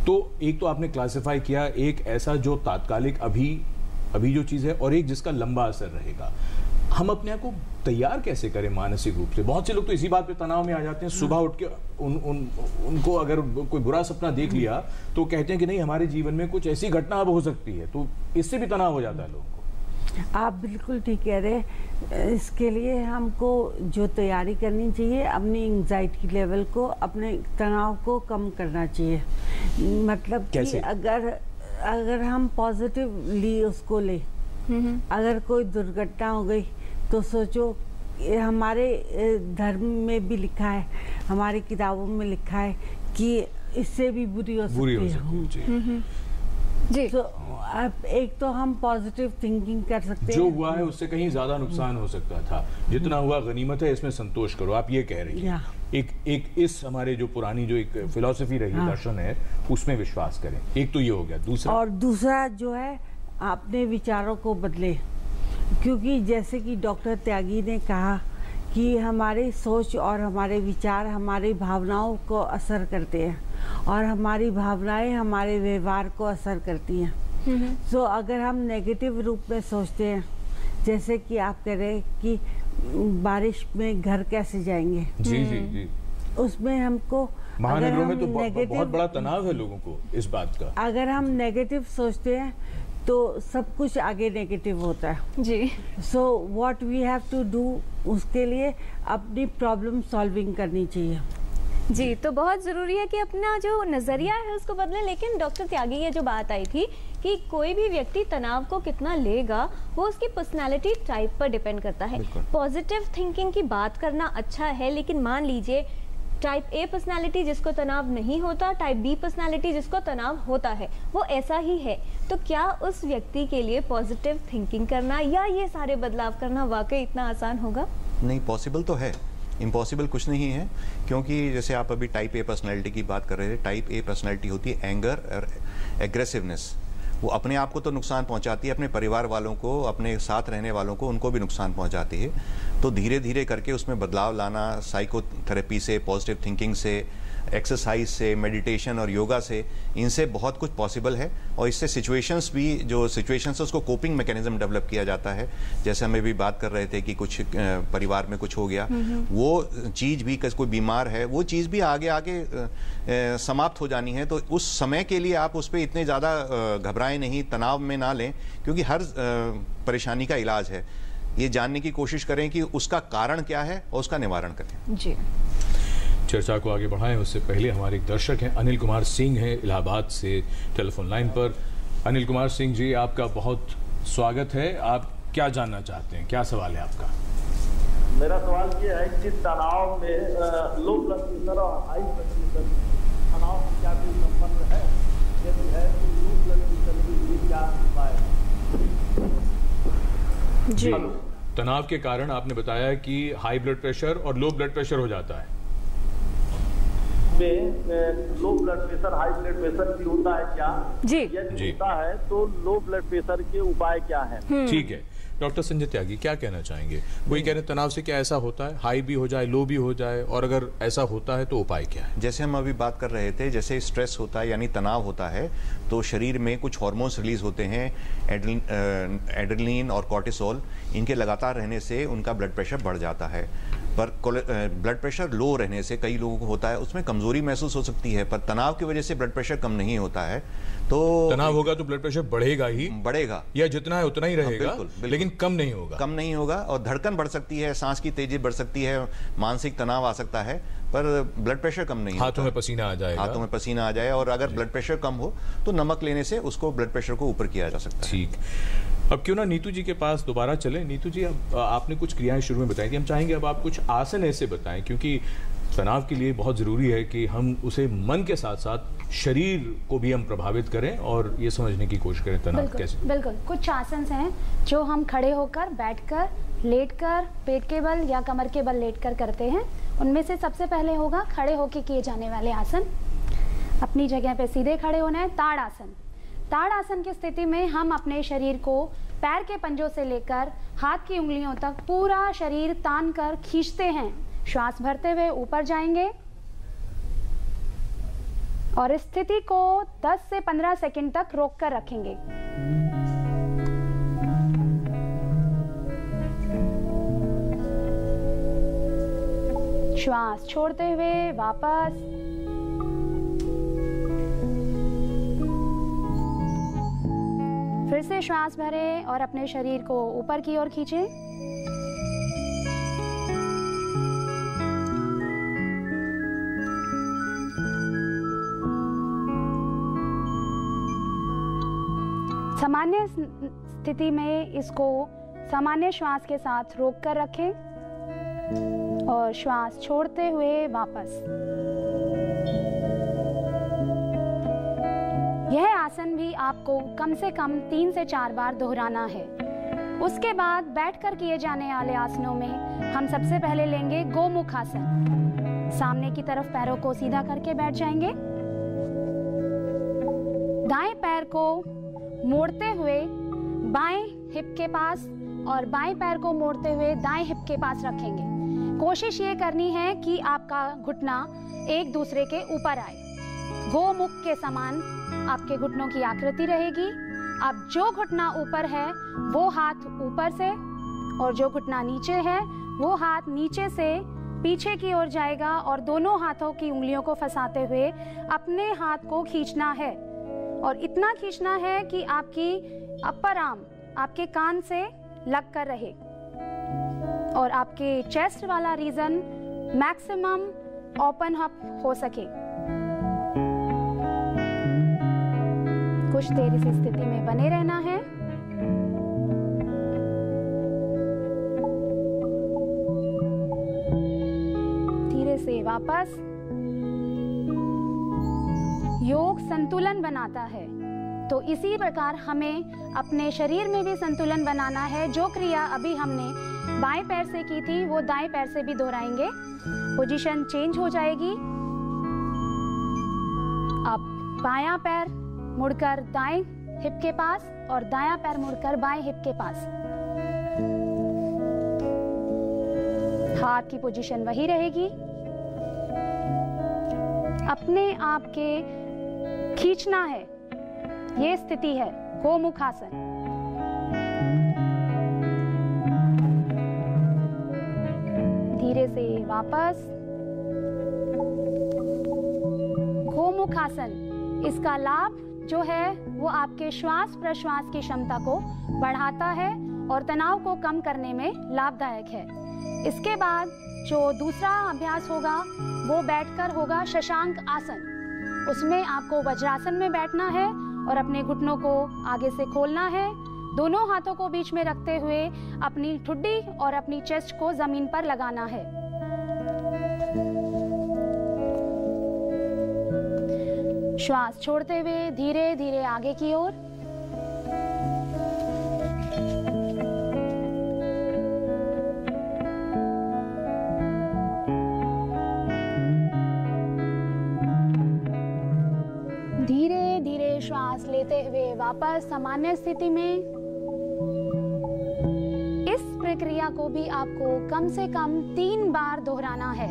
तो एक तो आपने क्लासिफाई किया एक ऐसा जो तात्कालिक अभी जो चीज़ है, और एक जिसका लंबा असर रहेगा। हम अपने आप को तैयार कैसे करें मानसिक रूप से? बहुत से लोग तो इसी बात पे तनाव में आ जाते हैं, सुबह उठ के उनको अगर कोई बुरा सपना देख लिया तो कहते हैं कि नहीं, हमारे जीवन में कुछ ऐसी घटना अब हो सकती है, तो इससे भी तनाव हो जाता है लोगों को। आप बिल्कुल ठीक कह रहे हैं। इसके लिए हमको जो तैयारी करनी चाहिए, अपनी एंग्जाइटी लेवल को, अपने तनाव को कम करना चाहिए। मतलब कि अगर हम पॉजिटिवली उसको ले, अगर कोई दुर्घटना हो गई तो सोचो, हमारे धर्म में भी लिखा है, हमारी किताबों में लिखा है कि इससे भी बुरी हो सकती है। जी। तो अब एक तो हम पॉजिटिव थिंकिंग कर सकते हैं, जो हुआ है उससे कहीं ज्यादा नुकसान हो सकता था, जितना हुआ गनीमत है, इसमें संतोष करो, आप ये कह रही हैं। एक इस हमारे जो पुरानी जो एक फिलॉसफी रही है, दर्शन है, उसमें विश्वास करें। एक तो ये हो गया। दूसरा जो है, अपने विचारों को बदले, क्योंकि जैसे कि डॉक्टर त्यागी ने कहा कि हमारी सोच और हमारे विचार हमारी भावनाओं को असर करते हैं और हमारी भावनाएं हमारे व्यवहार को असर करती हैं। तो अगर हम नेगेटिव रूप में सोचते हैं, जैसे कि आप कह रहे हैं कि बारिश में घर कैसे जाएंगे, जी, उसमें हमको, महानगरों में तो बहुत बड़ा तनाव है लोगों को इस बात का। अगर हम नेगेटिव सोचते हैं तो सब कुछ आगे नेगेटिव होता है। जी। So what we have to do, उसके लिए अपनी प्रॉब्लम सॉल्विंग करनी चाहिए। जी, तो बहुत ज़रूरी है कि अपना जो नज़रिया है उसको बदलें। लेकिन डॉक्टर त्यागी, ये जो बात आई थी कि कोई भी व्यक्ति तनाव को कितना लेगा वो उसकी पर्सनालिटी टाइप पर डिपेंड करता है। पॉजिटिव थिंकिंग की बात करना अच्छा है, लेकिन मान लीजिए टाइप ए पर्सनालिटी जिसको तनाव नहीं होता, टाइप बी पर्सनालिटी जिसको तनाव होता है, वो ऐसा ही है, तो क्या उस व्यक्ति के लिए पॉजिटिव थिंकिंग करना या ये सारे बदलाव करना वाकई इतना आसान होगा? नहीं, पॉसिबल तो है, इम्पॉसिबल कुछ नहीं है। क्योंकि जैसे आप अभी टाइप ए पर्सनैलिटी की बात कर रहे थे, टाइप ए पर्सनैलिटी होती है एंगर और एग्रेसिवनेस। वो अपने आप को तो नुकसान पहुंचाती है, अपने परिवार वालों को, अपने साथ रहने वालों को, उनको भी नुकसान पहुंचाती है। तो धीरे धीरे करके उसमें बदलाव लाना, साइकोथेरेपी से, पॉजिटिव थिंकिंग से, एक्सरसाइज से, मेडिटेशन और योगा से, इनसे बहुत कुछ पॉसिबल है। और इससे सिचुएशंस भी, जो सिचुएशंस है उसको कोपिंग मैकेनिज्म डेवलप किया जाता है। जैसे हम भी बात कर रहे थे कि कुछ परिवार में कुछ हो गया, वो चीज़ भी, कोई बीमार है, वो चीज़ भी आगे आगे समाप्त हो जानी है। तो उस समय के लिए आप उस पर इतने ज़्यादा घबराएं नहीं, तनाव में ना लें, क्योंकि हर परेशानी का इलाज है। ये जानने की कोशिश करें कि उसका कारण क्या है और उसका निवारण करें। जी। चर्चा को आगे बढ़ाएं उससे पहले हमारे एक दर्शक हैं, अनिल कुमार सिंह हैं इलाहाबाद से टेलीफोन लाइन पर। अनिल कुमार सिंह जी, आपका बहुत स्वागत है। आप क्या जानना चाहते हैं, क्या सवाल है आपका? मेरा सवाल ये है कि तनाव में लो ब्लड प्रेशर और हाई ब्लड प्रेशर, तनाव से क्या कोई संबंध है? यदि है तो लो ब्लड प्रेशर के लिए क्या उपाय है? जी, तनाव के कारण आपने बताया कि हाई ब्लड प्रेशर और लो ब्लड प्रेशर हो जाता है। Low blood pressure high blood pressure भी होता है क्या? जी। यदि होता है तो लो ब्लड प्रेशर के उपाय क्या है? ठीक है, डॉक्टर संजय त्यागी क्या कहना चाहेंगे? वही कह रहे हैं तनाव से क्या ऐसा होता है, हाई भी हो जाए, लो भी हो जाए, और अगर ऐसा होता है तो उपाय क्या है? जैसे हम अभी बात कर रहे थे, जैसे स्ट्रेस होता है यानी तनाव होता है तो शरीर में कुछ हार्मोन्स रिलीज होते हैं, एड्रेनलिन और कॉर्टिसोल। इनके लगातार रहने से उनका ब्लड प्रेशर बढ़ जाता है। पर ब्लड प्रेशर लो रहने से कई लोगों को होता है, उसमें कमजोरी महसूस हो सकती है, पर तनाव की वजह से ब्लड प्रेशर कम नहीं होता है। तो तनाव होगा तो ब्लड प्रेशर बढ़ेगा ही, बढ़ेगा या जितना है उतना ही रहेगा, बिल्कुल, बिल्कुल। लेकिन कम नहीं होगा, कम नहीं होगा, और धड़कन बढ़ सकती है, सांस की तेजी बढ़ सकती है, मानसिक तनाव आ सकता है, पर ब्लड प्रेशर कम नहीं होता। हाथों में पसीना आ जाएगा, हाथों में पसीना आ जाए, और अगर ब्लड प्रेशर कम हो तो नमक लेने से उसको ब्लड प्रेशर को ऊपर किया जा सकता है। ठीक। अब क्यों ना नीतू जी के पास दोबारा चले। नीतू जी, अब आपने कुछ क्रियाएं शुरू में बताई थी, हम चाहेंगे अब आप कुछ आसन ऐसे बताएं, क्योंकि तनाव के लिए बहुत ज़रूरी है कि हम उसे मन के साथ साथ शरीर को भी हम प्रभावित करें और ये समझने की कोशिश करें तनाव कैसे। बिल्कुल, कुछ आसन हैं जो हम खड़े होकर, बैठकर, लेटकर, पेट के बल या कमर के बल लेटकर करते हैं। उनमें से सबसे पहले होगा खड़े होकर किए जाने वाले आसन। अपनी जगह पे सीधे खड़े होना है। ताड़ आसन। ताड़ आसन की स्थिति में हम अपने शरीर को पैर के पंजों से लेकर हाथ की उंगलियों तक पूरा शरीर तान कर खींचते हैं। श्वास भरते हुए ऊपर जाएंगे और इस स्थिति को 10 से 15 सेकंड तक रोककर रखेंगे। श्वास छोड़ते हुए वापस। फिर से श्वास भरें और अपने शरीर को ऊपर की ओर खींचें। सामान्य स्थिति में इसको सामान्य श्वास के साथ रोककर रखें और श्वास छोड़ते हुए वापस। यह आसन भी आपको कम से कम 3 से 4 बार दोहराना है। उसके बाद बैठकर किए जाने वाले आसनों में हम सबसे पहले लेंगे गोमुख आसन। सामने की तरफ पैरों को सीधा करके बैठ जाएंगे। दाएं पैर को मोड़ते हुए बाएं हिप के पास और बाएं पैर को मोड़ते हुए दाएं हिप के पास रखेंगे। कोशिश ये करनी है कि आपका घुटना एक दूसरे के ऊपर आए। गोमुख के समान आपके घुटनों की आकृति रहेगी। अब जो घुटना ऊपर है वो हाथ ऊपर से और जो घुटना नीचे है वो हाथ नीचे से पीछे की ओर जाएगा और दोनों हाथों की उंगलियों को फंसाते हुए अपने हाथ को खींचना है और इतना खींचना है कि आपकी अपर आर्म आपके कान से लग कर रहे और आपके चेस्ट वाला रीजन मैक्सिमम ओपन अप हो सके। कुछ देर इस स्थिति में बने रहना है। धीरे से वापस। योग संतुलन बनाता है, तो इसी प्रकार हमें अपने शरीर में भी संतुलन बनाना है। जो क्रिया अभी हमने बाएं पैर से की थी वो दाएं पैर से भी दोहराएंगे। पोजीशन चेंज हो जाएगी। अब बायां पैर मुड़कर दाएं हिप के पास और दायां पैर मुड़कर बाएं हिप के पास। हाथ की पोजीशन वही रहेगी। अपने आप के खींचना है, ये स्थिति है गोमुख आसन। धीरे से वापस। गोमुख आसन, इसका लाभ जो है वो आपके श्वास प्रश्वास की क्षमता को बढ़ाता है और तनाव को कम करने में लाभदायक है। इसके बाद जो दूसरा अभ्यास होगा वो बैठकर होगा शशांक आसन। उसमें आपको वज्रासन में बैठना है और अपने घुटनों को आगे से खोलना है। दोनों हाथों को बीच में रखते हुए अपनी ठुड्डी और अपनी चेस्ट को जमीन पर लगाना है। श्वास छोड़ते हुए धीरे धीरे आगे की ओर। धीरे धीरे श्वास लेते हुए वापस सामान्य स्थिति में। क्रिया को भी आपको कम से कम 3 बार दोहराना है।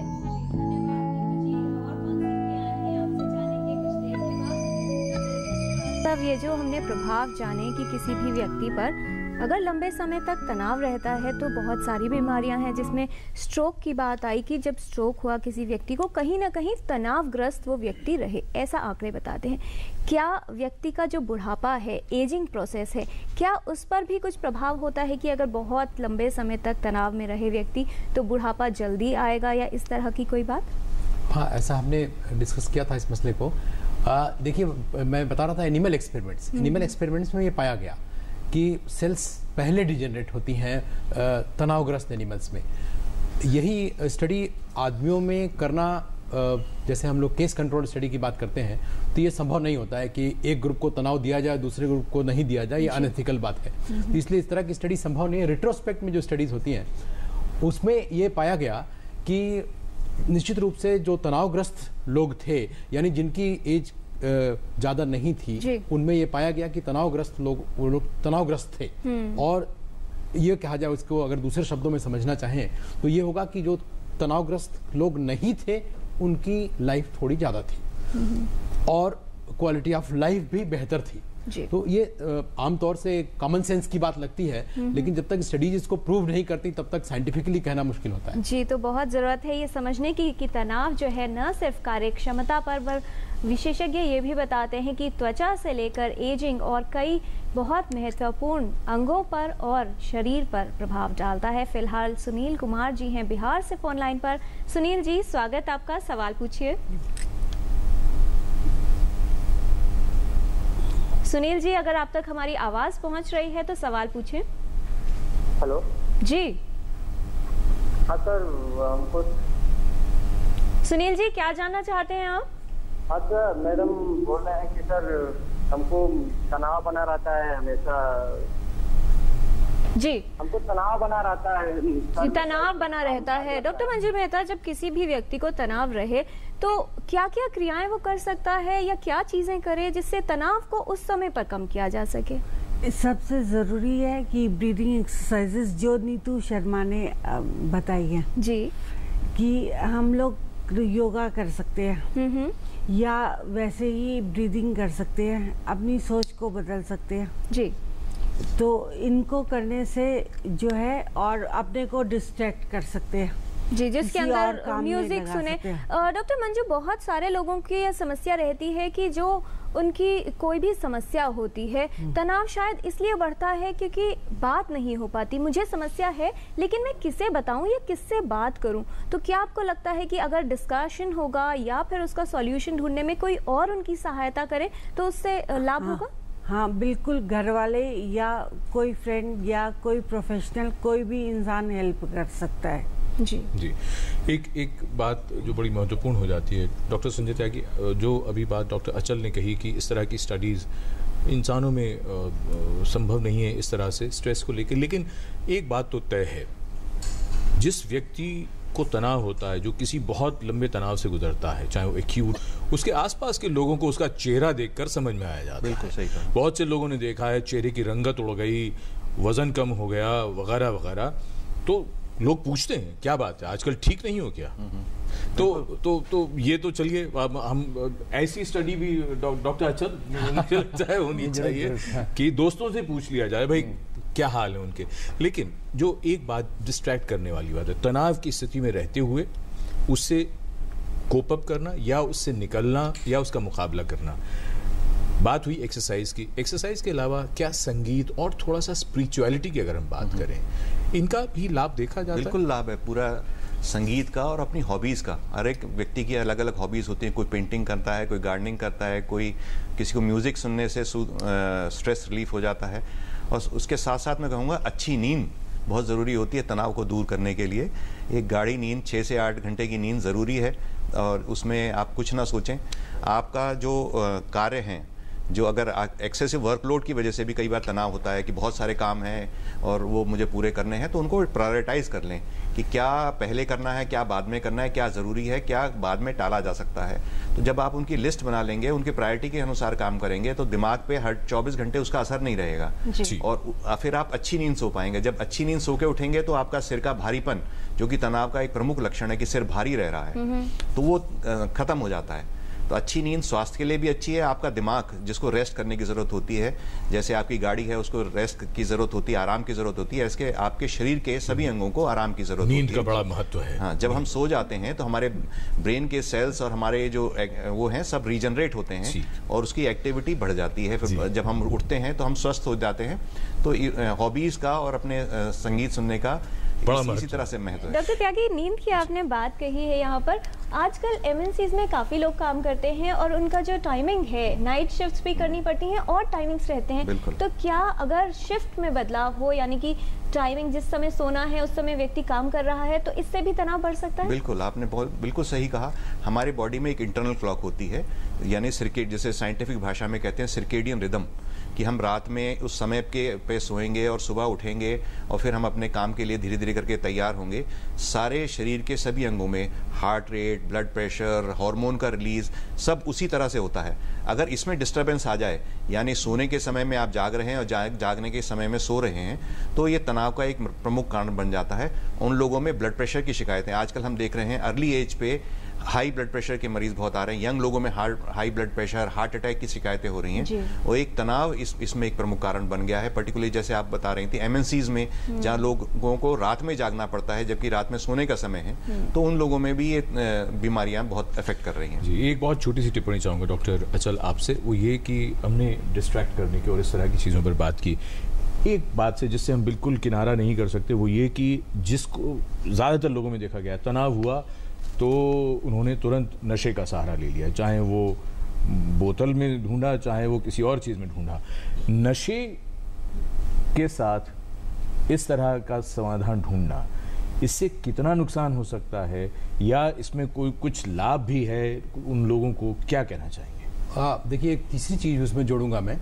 तब ये जो हमने प्रभाव जाने कि किसी भी व्यक्ति पर अगर लंबे समय तक तनाव रहता है तो बहुत सारी बीमारियां हैं, जिसमें स्ट्रोक की बात आई कि जब स्ट्रोक हुआ किसी व्यक्ति को कहीं ना कहीं तनावग्रस्त वो व्यक्ति रहे, ऐसा आंकड़े बताते हैं। क्या व्यक्ति का जो बुढ़ापा है, एजिंग प्रोसेस है, क्या उस पर भी कुछ प्रभाव होता है कि अगर बहुत लंबे समय तक तनाव में रहे व्यक्ति तो बुढ़ापा जल्दी आएगा या इस तरह की कोई बात? हाँ, ऐसा हमने डिस्कस किया था इस मसले को। देखिए, मैं बता रहा था एनिमल एक्सपेरिमेंट्स में ये पाया गया कि सेल्स पहले डिजेनरेट होती हैं तनावग्रस्त एनिमल्स में। यही स्टडी आदमियों में करना, जैसे हम लोग केस कंट्रोल स्टडी की बात करते हैं, तो ये संभव नहीं होता है कि एक ग्रुप को तनाव दिया जाए दूसरे ग्रुप को नहीं दिया जाए, ये अनएथिकल बात है। तो इसलिए इस तरह की स्टडी संभव नहीं है। रिट्रोस्पेक्ट में जो स्टडीज होती हैं उसमें ये पाया गया कि निश्चित रूप से जो तनावग्रस्त लोग थे, यानी जिनकी एज ज्यादा नहीं थी, उनमें ये पाया गया कि तनावग्रस्त लोग, वो लोग तनावग्रस्त थे। और ये कहा जाए, उसको अगर दूसरे शब्दों में समझना चाहें तो ये होगा कि जो तनावग्रस्त लोग नहीं थे उनकी लाइफ थोड़ी ज्यादा थी और क्वालिटी ऑफ लाइफ भी बेहतर थी। तो ये आमतौर से कॉमन सेंस की बात लगती है, लेकिन जब तक स्टडीज इसको प्रूव नहीं करती तब तक साइंटिफिकली कहना मुश्किल होता है। जी, तो बहुत ज़रूरत है ये समझने की कि तनाव जो है न सिर्फ कार्य क्षमता पर विशेषज्ञ ये भी बताते हैं कि त्वचा से लेकर एजिंग और कई बहुत महत्वपूर्ण अंगों पर और शरीर पर प्रभाव डालता है। फिलहाल सुनील कुमार जी हैं बिहार से फोन लाइन पर। सुनील जी, स्वागत आपका, सवाल पूछिए। सुनील जी, अगर आप तक हमारी आवाज पहुंच रही है तो सवाल पूछें। हेलो जी। हाँ सर, हमको सुनील जी क्या जानना चाहते हैं आप? हाँ सर, मैडम बोल रहे हैं कि सर हमको तनाव बना रहता है हमेशा। जी, हमको तनाव बना रहता है। तनाव बना रहता है। डॉक्टर मंजू मेहता, जब किसी भी व्यक्ति को तनाव रहे तो क्या क्या क्रियाएं वो कर सकता है या क्या चीजें करे जिससे तनाव को उस समय पर कम किया जा सके? सबसे ज़रूरी है कि ब्रीदिंग एक्सरसाइजेस जो नीतू शर्मा ने बताई है जी, कि हम लोग योगा कर सकते हैं या वैसे ही ब्रीदिंग कर सकते हैं, अपनी सोच को बदल सकते हैं जी। तो इनको करने से जो है और अपने को डिस्ट्रैक्ट कर सकते हैं जी, जिसके अंदर म्यूजिक सुने। डॉक्टर मंजू, बहुत सारे लोगों की यह समस्या रहती है कि जो उनकी कोई भी समस्या होती है, तनाव शायद इसलिए बढ़ता है क्योंकि बात नहीं हो पाती। मुझे समस्या है लेकिन मैं किसे बताऊं या किससे बात करूं? तो क्या आपको लगता है कि अगर डिस्कशन होगा या फिर उसका सॉल्यूशन ढूंढने में कोई और उनकी सहायता करे तो उससे लाभ होगा? हाँ बिल्कुल, घर वाले या कोई फ्रेंड या कोई प्रोफेशनल, कोई भी इंसान हेल्प कर सकता है। जी जी। एक बात जो बड़ी महत्वपूर्ण हो जाती है डॉक्टर संजय त्यागी, जो अभी बात डॉक्टर अचल ने कही कि इस तरह की स्टडीज़ इंसानों में संभव नहीं है इस तरह से स्ट्रेस को लेकर, लेकिन एक बात तो तय है, जिस व्यक्ति को तनाव होता है, जो किसी बहुत लंबे तनाव से गुजरता है, चाहे वो एक्यूट, उसके आसपास के लोगों को उसका चेहरा देखकर समझ में आया जाता है। बिल्कुल सही कहा। बहुत से लोगों ने देखा है चेहरे की रंगत उड़ गई, वजन कम हो गया, वगैरह वगैरह। तो लोग पूछते हैं क्या बात है, आजकल ठीक नहीं हो क्या? तो ये तो चलिए, हम ऐसी स्टडी भी डॉक्टर अचल होनी चाहिए कि दोस्तों से पूछ लिया जाए भाई क्या हाल है उनके। लेकिन जो एक बात डिस्ट्रैक्ट करने वाली बात है, तनाव की स्थिति में रहते हुए उससे कोप अप करना या उससे निकलना या उसका मुकाबला करना। बात हुई एक्सरसाइज की। एक्सरसाइज के अलावा क्या संगीत और थोड़ा सा स्पिरिचुअलिटी की अगर हम बात करें, इनका भी लाभ देखा जाता है? बिल्कुल लाभ है, पूरा संगीत का और अपनी हॉबीज़ का। हर एक व्यक्ति की अलग अलग हॉबीज़ होती हैं। कोई पेंटिंग करता है, कोई गार्डनिंग करता है, कोई किसी को म्यूज़िक सुनने से स्ट्रेस रिलीफ हो जाता है। और उसके साथ साथ मैं कहूँगा अच्छी नींद बहुत ज़रूरी होती है तनाव को दूर करने के लिए। एक गाढ़ी नींद 6 से 8 घंटे की नींद ज़रूरी है और उसमें आप कुछ ना सोचें। आपका जो कार्य हैं, जो अगर एक्सेसिव वर्कलोड की वजह से भी कई बार तनाव होता है कि बहुत सारे काम हैं और वो मुझे पूरे करने हैं, तो उनको प्रायोरिटाइज कर लें कि क्या पहले करना है, क्या बाद में करना है, क्या ज़रूरी है, क्या बाद में टाला जा सकता है। तो जब आप उनकी लिस्ट बना लेंगे, उनकी प्रायोरिटी के अनुसार काम करेंगे, तो दिमाग पे हर 24 घंटे उसका असर नहीं रहेगा और फिर आप अच्छी नींद सो पाएंगे। जब अच्छी नींद सो के उठेंगे तो आपका सिर का भारीपन, जो कि तनाव का एक प्रमुख लक्षण है कि सिर भारी रह रहा है, तो वो खत्म हो जाता है। तो अच्छी नींद स्वास्थ्य के लिए भी अच्छी है। आपका दिमाग, जिसको रेस्ट करने की ज़रूरत होती है, जैसे आपकी गाड़ी है उसको रेस्ट की ज़रूरत होती है, आराम की ज़रूरत होती है, इसके आपके शरीर के सभी अंगों को आराम की ज़रूरत होती है। नींद का बड़ा महत्व है। हाँ, जब हम सो जाते हैं तो हमारे ब्रेन के सेल्स और हमारे जो वो हैं सब रीजनरेट होते हैं और उसकी एक्टिविटी बढ़ जाती है। फिर जब हम उठते हैं तो हम स्वस्थ हो जाते हैं। तो हॉबीज़ का और अपने संगीत सुनने का इसी तरह से महत्व है। डॉक्टर त्यागी, नींद की आपने बात कही है यहाँ पर। आजकल एमएनसीज में काफ़ी लोग काम करते हैं और उनका जो टाइमिंग है, नाइट शिफ्ट्स भी करनी पड़ती हैं और टाइमिंग्स रहते हैं, तो क्या अगर शिफ्ट में बदलाव हो, यानी कि टाइमिंग जिस समय सोना है उस समय व्यक्ति काम कर रहा है, तो इससे भी तनाव बढ़ सकता है? बिल्कुल, आपने बिल्कुल सही कहा। हमारे बॉडी में एक इंटरनल क्लॉक होती है, यानी सर्केड, जैसे साइंटिफिक भाषा में कहते हैं सर्केडियन रिदम, कि हम रात में उस समय पे सोएंगे और सुबह उठेंगे और फिर हम अपने काम के लिए धीरे धीरे करके तैयार होंगे। सारे शरीर के सभी अंगों में heart rate, blood pressure, hormone का रिलीज सब उसी तरह से होता है। अगर इसमें डिस्टर्बेंस आ जाए, यानी सोने के समय में आप जाग रहे हैं और जागने के समय में सो रहे हैं, तो ये तनाव का एक प्रमुख कारण बन जाता है। उन लोगों में ब्लड प्रेशर की शिकायतें आजकल हम देख रहे हैं, अर्ली एज पे हाई ब्लड प्रेशर के मरीज बहुत आ रहे हैं, यंग लोगों में high blood pressure, heart attack की शिकायतें हो रही हैं। और एक तनाव इसमें एक प्रमुख कारण बन गया है। पर्टिकुलरली जैसे आप बता रही थी एमएनसीज में, जहाँ लोगों को रात में जागना पड़ता है जबकि रात में सोने का समय है, तो उन लोगों में भी ये बीमारियां बहुत अफेक्ट कर रही हैं। जी, एक बहुत छोटी सी टिप्पणी चाहूँगा डॉक्टर अचल आपसे, वो ये कि हमने डिस्ट्रैक्ट करने की और इस तरह की चीज़ों पर बात की। एक बात से जिससे हम बिल्कुल किनारा नहीं कर सकते, वो ये कि जिसको ज़्यादातर लोगों में देखा गया, तनाव हुआ तो उन्होंने तुरंत नशे का सहारा ले लिया, चाहे वो बोतल में ढूंढा, चाहे वो किसी और चीज़ में ढूंढा। नशे के साथ इस तरह का समाधान ढूंढना, इससे कितना नुकसान हो सकता है, या इसमें कोई कुछ लाभ भी है? उन लोगों को क्या कहना चाहेंगे? देखिए, एक तीसरी चीज़ उसमें जोड़ूंगा मैं,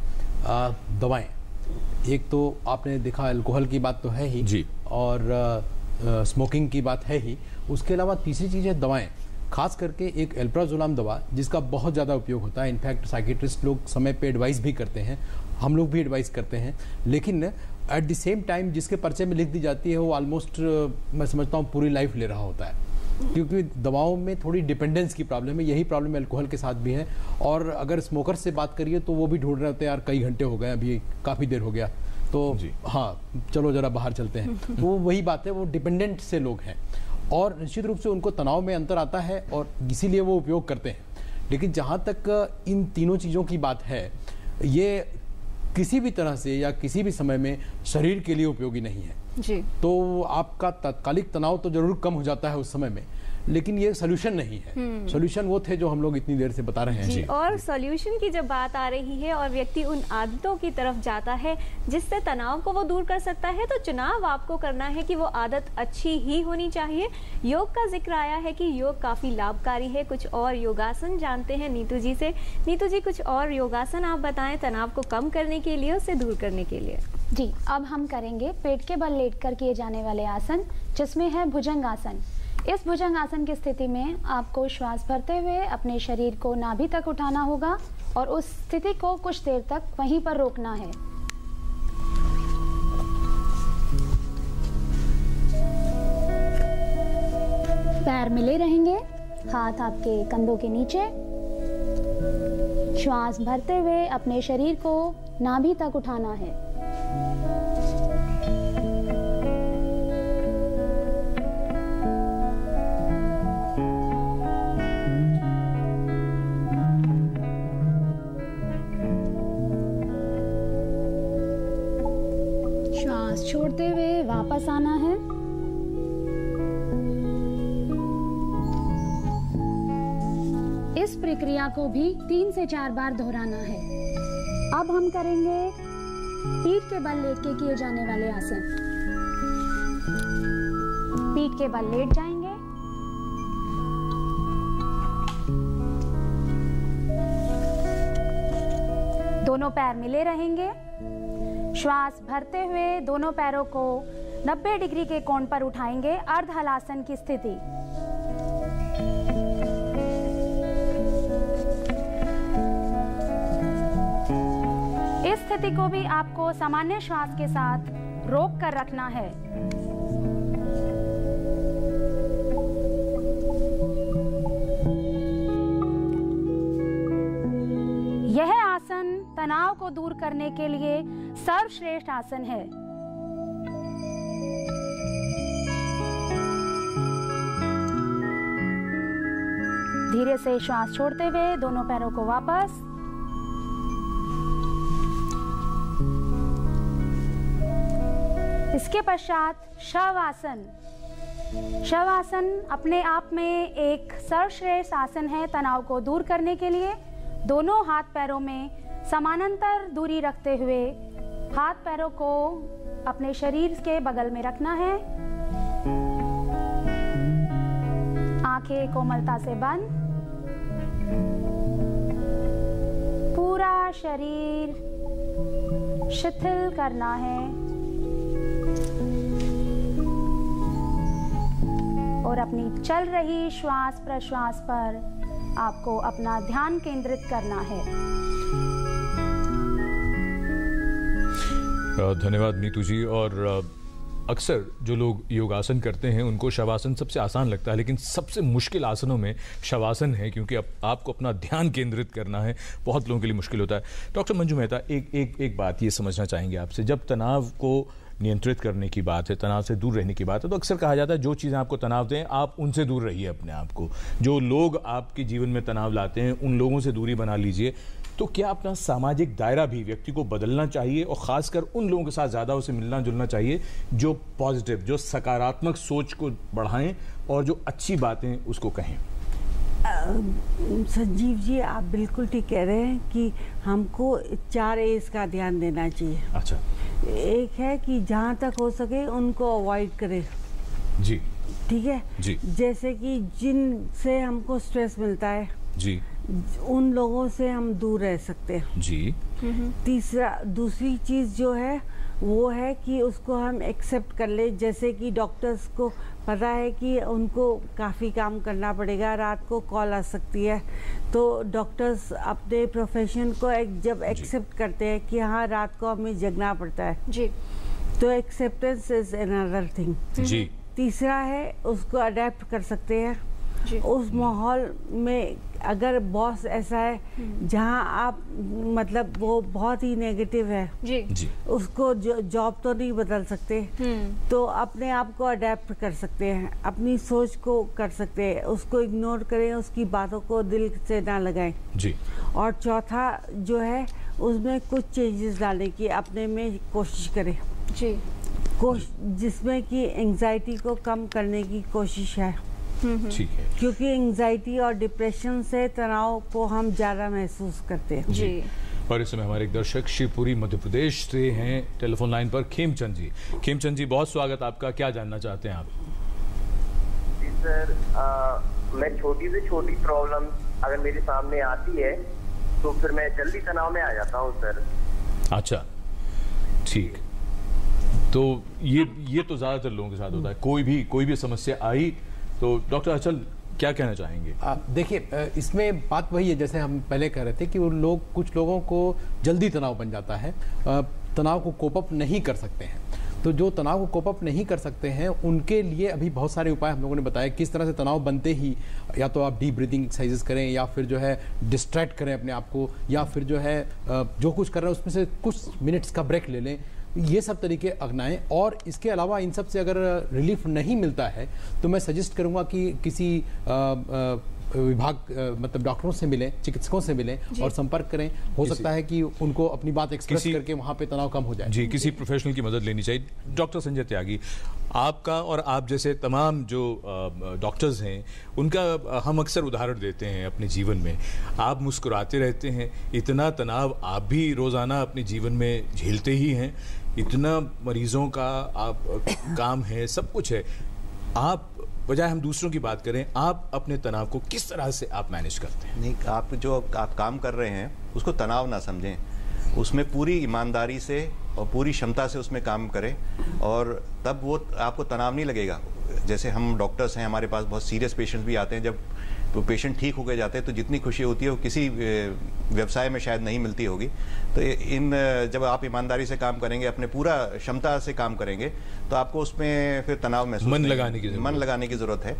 दवाएं। एक तो आपने देखा अल्कोहल की बात तो है ही जी, और स्मोकिंग की बात है ही। उसके अलावा तीसरी चीज़ है दवाएं, खास करके एक एल्प्राजोलाम दवा जिसका बहुत ज़्यादा उपयोग होता है। इनफैक्ट साइकेट्रिस्ट लोग समय पे एडवाइस भी करते हैं, हम लोग भी एडवाइस करते हैं, लेकिन एट द सेम टाइम जिसके पर्चे में लिख दी जाती है वो ऑलमोस्ट मैं समझता हूँ पूरी लाइफ ले रहा होता है, क्योंकि दवाओं में थोड़ी डिपेंडेंस की प्रॉब्लम है। यही प्रॉब्लम अल्कोहल के साथ भी है। और अगर स्मोकर से बात करिए तो वो भी ढूंढ रहे होते हैं, यार कई घंटे हो गए, अभी काफ़ी देर हो गया, तो हाँ चलो जरा बाहर चलते हैं। तो वही बात है, वो डिपेंडेंट से लोग हैं और निश्चित रूप से उनको तनाव में अंतर आता है और इसीलिए वो उपयोग करते हैं। लेकिन जहाँ तक इन तीनों चीज़ों की बात है, ये किसी भी तरह से या किसी भी समय में शरीर के लिए उपयोगी नहीं है जी। तो आपका तात्कालिक तनाव तो जरूर कम हो जाता है उस समय में, लेकिन ये सोल्यूशन नहीं है। सोल्यूशन वो थे जो हम लोग इतनी देर से बता रहे हैं जी। और सोल्यूशन की जब बात आ रही है और व्यक्ति उन आदतों की तरफ जाता है जिससे तनाव को वो दूर कर सकता है, तो चुनाव आपको करना है कि वो आदत अच्छी ही होनी चाहिए। योग का जिक्र आया है कि योग काफी लाभकारी है। कुछ और योगासन जानते हैं नीतू जी से। नीतू जी, कुछ और योगासन आप बताएं तनाव को कम करने के लिए, उससे दूर करने के लिए। जी, अब हम करेंगे पेट के बल लेटकर किए जाने वाले आसन, जिसमें है भुजंग आसन। इस भुजंग आसन की स्थिति में आपको श्वास भरते हुए अपने शरीर को नाभि तक उठाना होगा और उस स्थिति को कुछ देर तक वहीं पर रोकना है। पैर मिले रहेंगे, हाथ आपके कंधों के नीचे। श्वास भरते हुए अपने शरीर को नाभि तक उठाना है। छोड़ते हुए वापस आना है। इस प्रक्रिया को भी 3 से 4 बार दोहराना है। अब हम करेंगे पीठ के बल लेट के किए जाने वाले आसन। पीठ के बल लेट जाएंगे, दोनों पैर मिले रहेंगे। श्वास भरते हुए दोनों पैरों को 90 डिग्री के कोण पर उठाएंगे, अर्ध हलासन की स्थिति। इस स्थिति को भी आपको सामान्य श्वास के साथ रोक कर रखना है। यह आसन तनाव को दूर करने के लिए सर्वश्रेष्ठ आसन है। धीरे से श्वास छोड़ते हुए दोनों पैरों को वापस। इसके पश्चात शवासन। शवासन अपने आप में एक सर्वश्रेष्ठ आसन है तनाव को दूर करने के लिए। दोनों हाथ पैरों में समानांतर दूरी रखते हुए हाथ पैरों को अपने शरीर के बगल में रखना है। आंखें कोमलता से बंद। पूरा शरीर शिथिल करना है और अपनी चल रही श्वास प्रश्वास पर आपको अपना ध्यान केंद्रित करना है। धन्यवाद नीतू जी। और अक्सर जो लोग योगासन करते हैं उनको शवासन सबसे आसान लगता है, लेकिन सबसे मुश्किल आसनों में शवासन है, क्योंकि अब आपको अपना ध्यान केंद्रित करना है। बहुत लोगों के लिए मुश्किल होता है। डॉक्टर मंजू मेहता, एक बात ये समझना चाहेंगे आपसे। जब तनाव को नियंत्रित करने की बात है, तनाव से दूर रहने की बात है, तो अक्सर कहा जाता है जो चीज़ें आपको तनाव दें आप उनसे दूर रहिए अपने आप को। जो लोग आपके जीवन में तनाव लाते हैं उन लोगों से दूरी बना लीजिए। तो क्या अपना सामाजिक दायरा भी व्यक्ति को बदलना चाहिए और ख़ासकर उन लोगों के साथ ज़्यादा उसे मिलना जुलना चाहिए जो पॉजिटिव, जो सकारात्मक सोच को बढ़ाएं और जो अच्छी बातें उसको कहें? संजीव जी, आप बिल्कुल ठीक कह रहे हैं कि हमको 4 A's का ध्यान देना चाहिए। अच्छा। एक है कि जहाँ तक हो सके उनको अवॉइड करें। जी। ठीक है जी। जैसे कि जिनसे हमको स्ट्रेस मिलता है जी, उन लोगों से हम दूर रह सकते हैं। जी। दूसरी चीज़ जो है वो है कि उसको हम एक्सेप्ट कर ले। जैसे कि डॉक्टर्स को पता है कि उनको काफ़ी काम करना पड़ेगा, रात को कॉल आ सकती है, तो डॉक्टर्स अपने प्रोफेशन को जब एक्सेप्ट करते हैं कि हाँ रात को हमें जगना पड़ता है जी, तो एक्सेप्टेंस इज अनदर थिंग। जी। तीसरा है उसको अडेप्ट कर सकते हैं जी। उस माहौल में। अगर बॉस ऐसा है जहाँ आप मतलब वो बहुत ही नेगेटिव है जी, जी। उसको जॉब तो नहीं बदल सकते, तो अपने आप को अडेप्ट कर सकते हैं, अपनी सोच को कर सकते हैं, उसको इग्नोर करें, उसकी बातों को दिल से ना लगाएं। जी। और चौथा जो है उसमें कुछ चेंजेस लाने की अपने में कोशिश करें जी, जिसमें कि एंजाइटी को कम करने की कोशिश है। ठीक है। क्योंकि एंजाइटी और डिप्रेशन से तनाव को हम ज़्यादा महसूस करते हैं। जी। और इस समय हमारे एक दर्शक शिवपुरी मध्य प्रदेश से हैं टेलीफोन लाइन पर, खेमचंद जी। खेमचंद जी, बहुत स्वागत आपका। क्या जानना चाहते हैं आप? जी सर, मैं छोटी से छोटी प्रॉब्लम अगर मेरे सामने आती है तो फिर मैं जल्दी तनाव में आ जाता हूँ सर। अच्छा, ठीक। तो ये तो ज़्यादातर लोगों के साथ होता है। कोई भी समस्या आई तो डॉक्टर अचल क्या कहना चाहेंगे? देखिए, इसमें बात वही है जैसे हम पहले कह रहे थे कि कुछ लोगों को जल्दी तनाव बन जाता है, तनाव को कोप अप नहीं कर सकते हैं। तो जो तनाव को कोप अप नहीं कर सकते हैं उनके लिए अभी बहुत सारे उपाय हम लोगों ने बताए किस तरह से तनाव बनते ही या तो आप डीप ब्रीदिंग एक्सरसाइजेस करें या फिर जो है डिस्ट्रैक्ट करें अपने आप को, या फिर जो है जो कुछ कर रहे हैं उसमें से कुछ मिनट्स का ब्रेक ले लें। ये सब तरीके अपनाएं। और इसके अलावा इन सब से अगर रिलीफ नहीं मिलता है तो मैं सजेस्ट करूंगा कि किसी विभाग मतलब डॉक्टरों से मिलें, चिकित्सकों से मिलें और संपर्क करें। हो सकता है कि उनको अपनी बात एक्सप्रेस करके वहाँ पे तनाव कम हो जाए। जी, किसी प्रोफेशनल की मदद लेनी चाहिए। डॉक्टर संजय त्यागी, आपका और आप जैसे तमाम जो डॉक्टर्स हैं उनका हम अक्सर उदाहरण देते हैं अपने जीवन में। आप मुस्कुराते रहते हैं, इतना तनाव आप भी रोज़ाना अपने जीवन में झेलते ही हैं, इतना मरीजों का आप काम है, सब कुछ है। आप बजाय हम दूसरों की बात करें, आप अपने तनाव को किस तरह से आप मैनेज करते हैं? नहीं, आप काम कर रहे हैं उसको तनाव ना समझें। उसमें पूरी ईमानदारी से और पूरी क्षमता से उसमें काम करें, और तब वो आपको तनाव नहीं लगेगा। जैसे हम डॉक्टर्स हैं, हमारे पास बहुत सीरियस पेशेंट्स भी आते हैं, जब वो पेशेंट ठीक होकर जाते हैं तो जितनी खुशी होती है वो किसी व्यवसाय में शायद नहीं मिलती होगी। तो जब आप ईमानदारी से काम करेंगे, अपने पूरा क्षमता से काम करेंगे, तो आपको उसमें फिर तनाव महसूस मन लगाने की जरूरत है।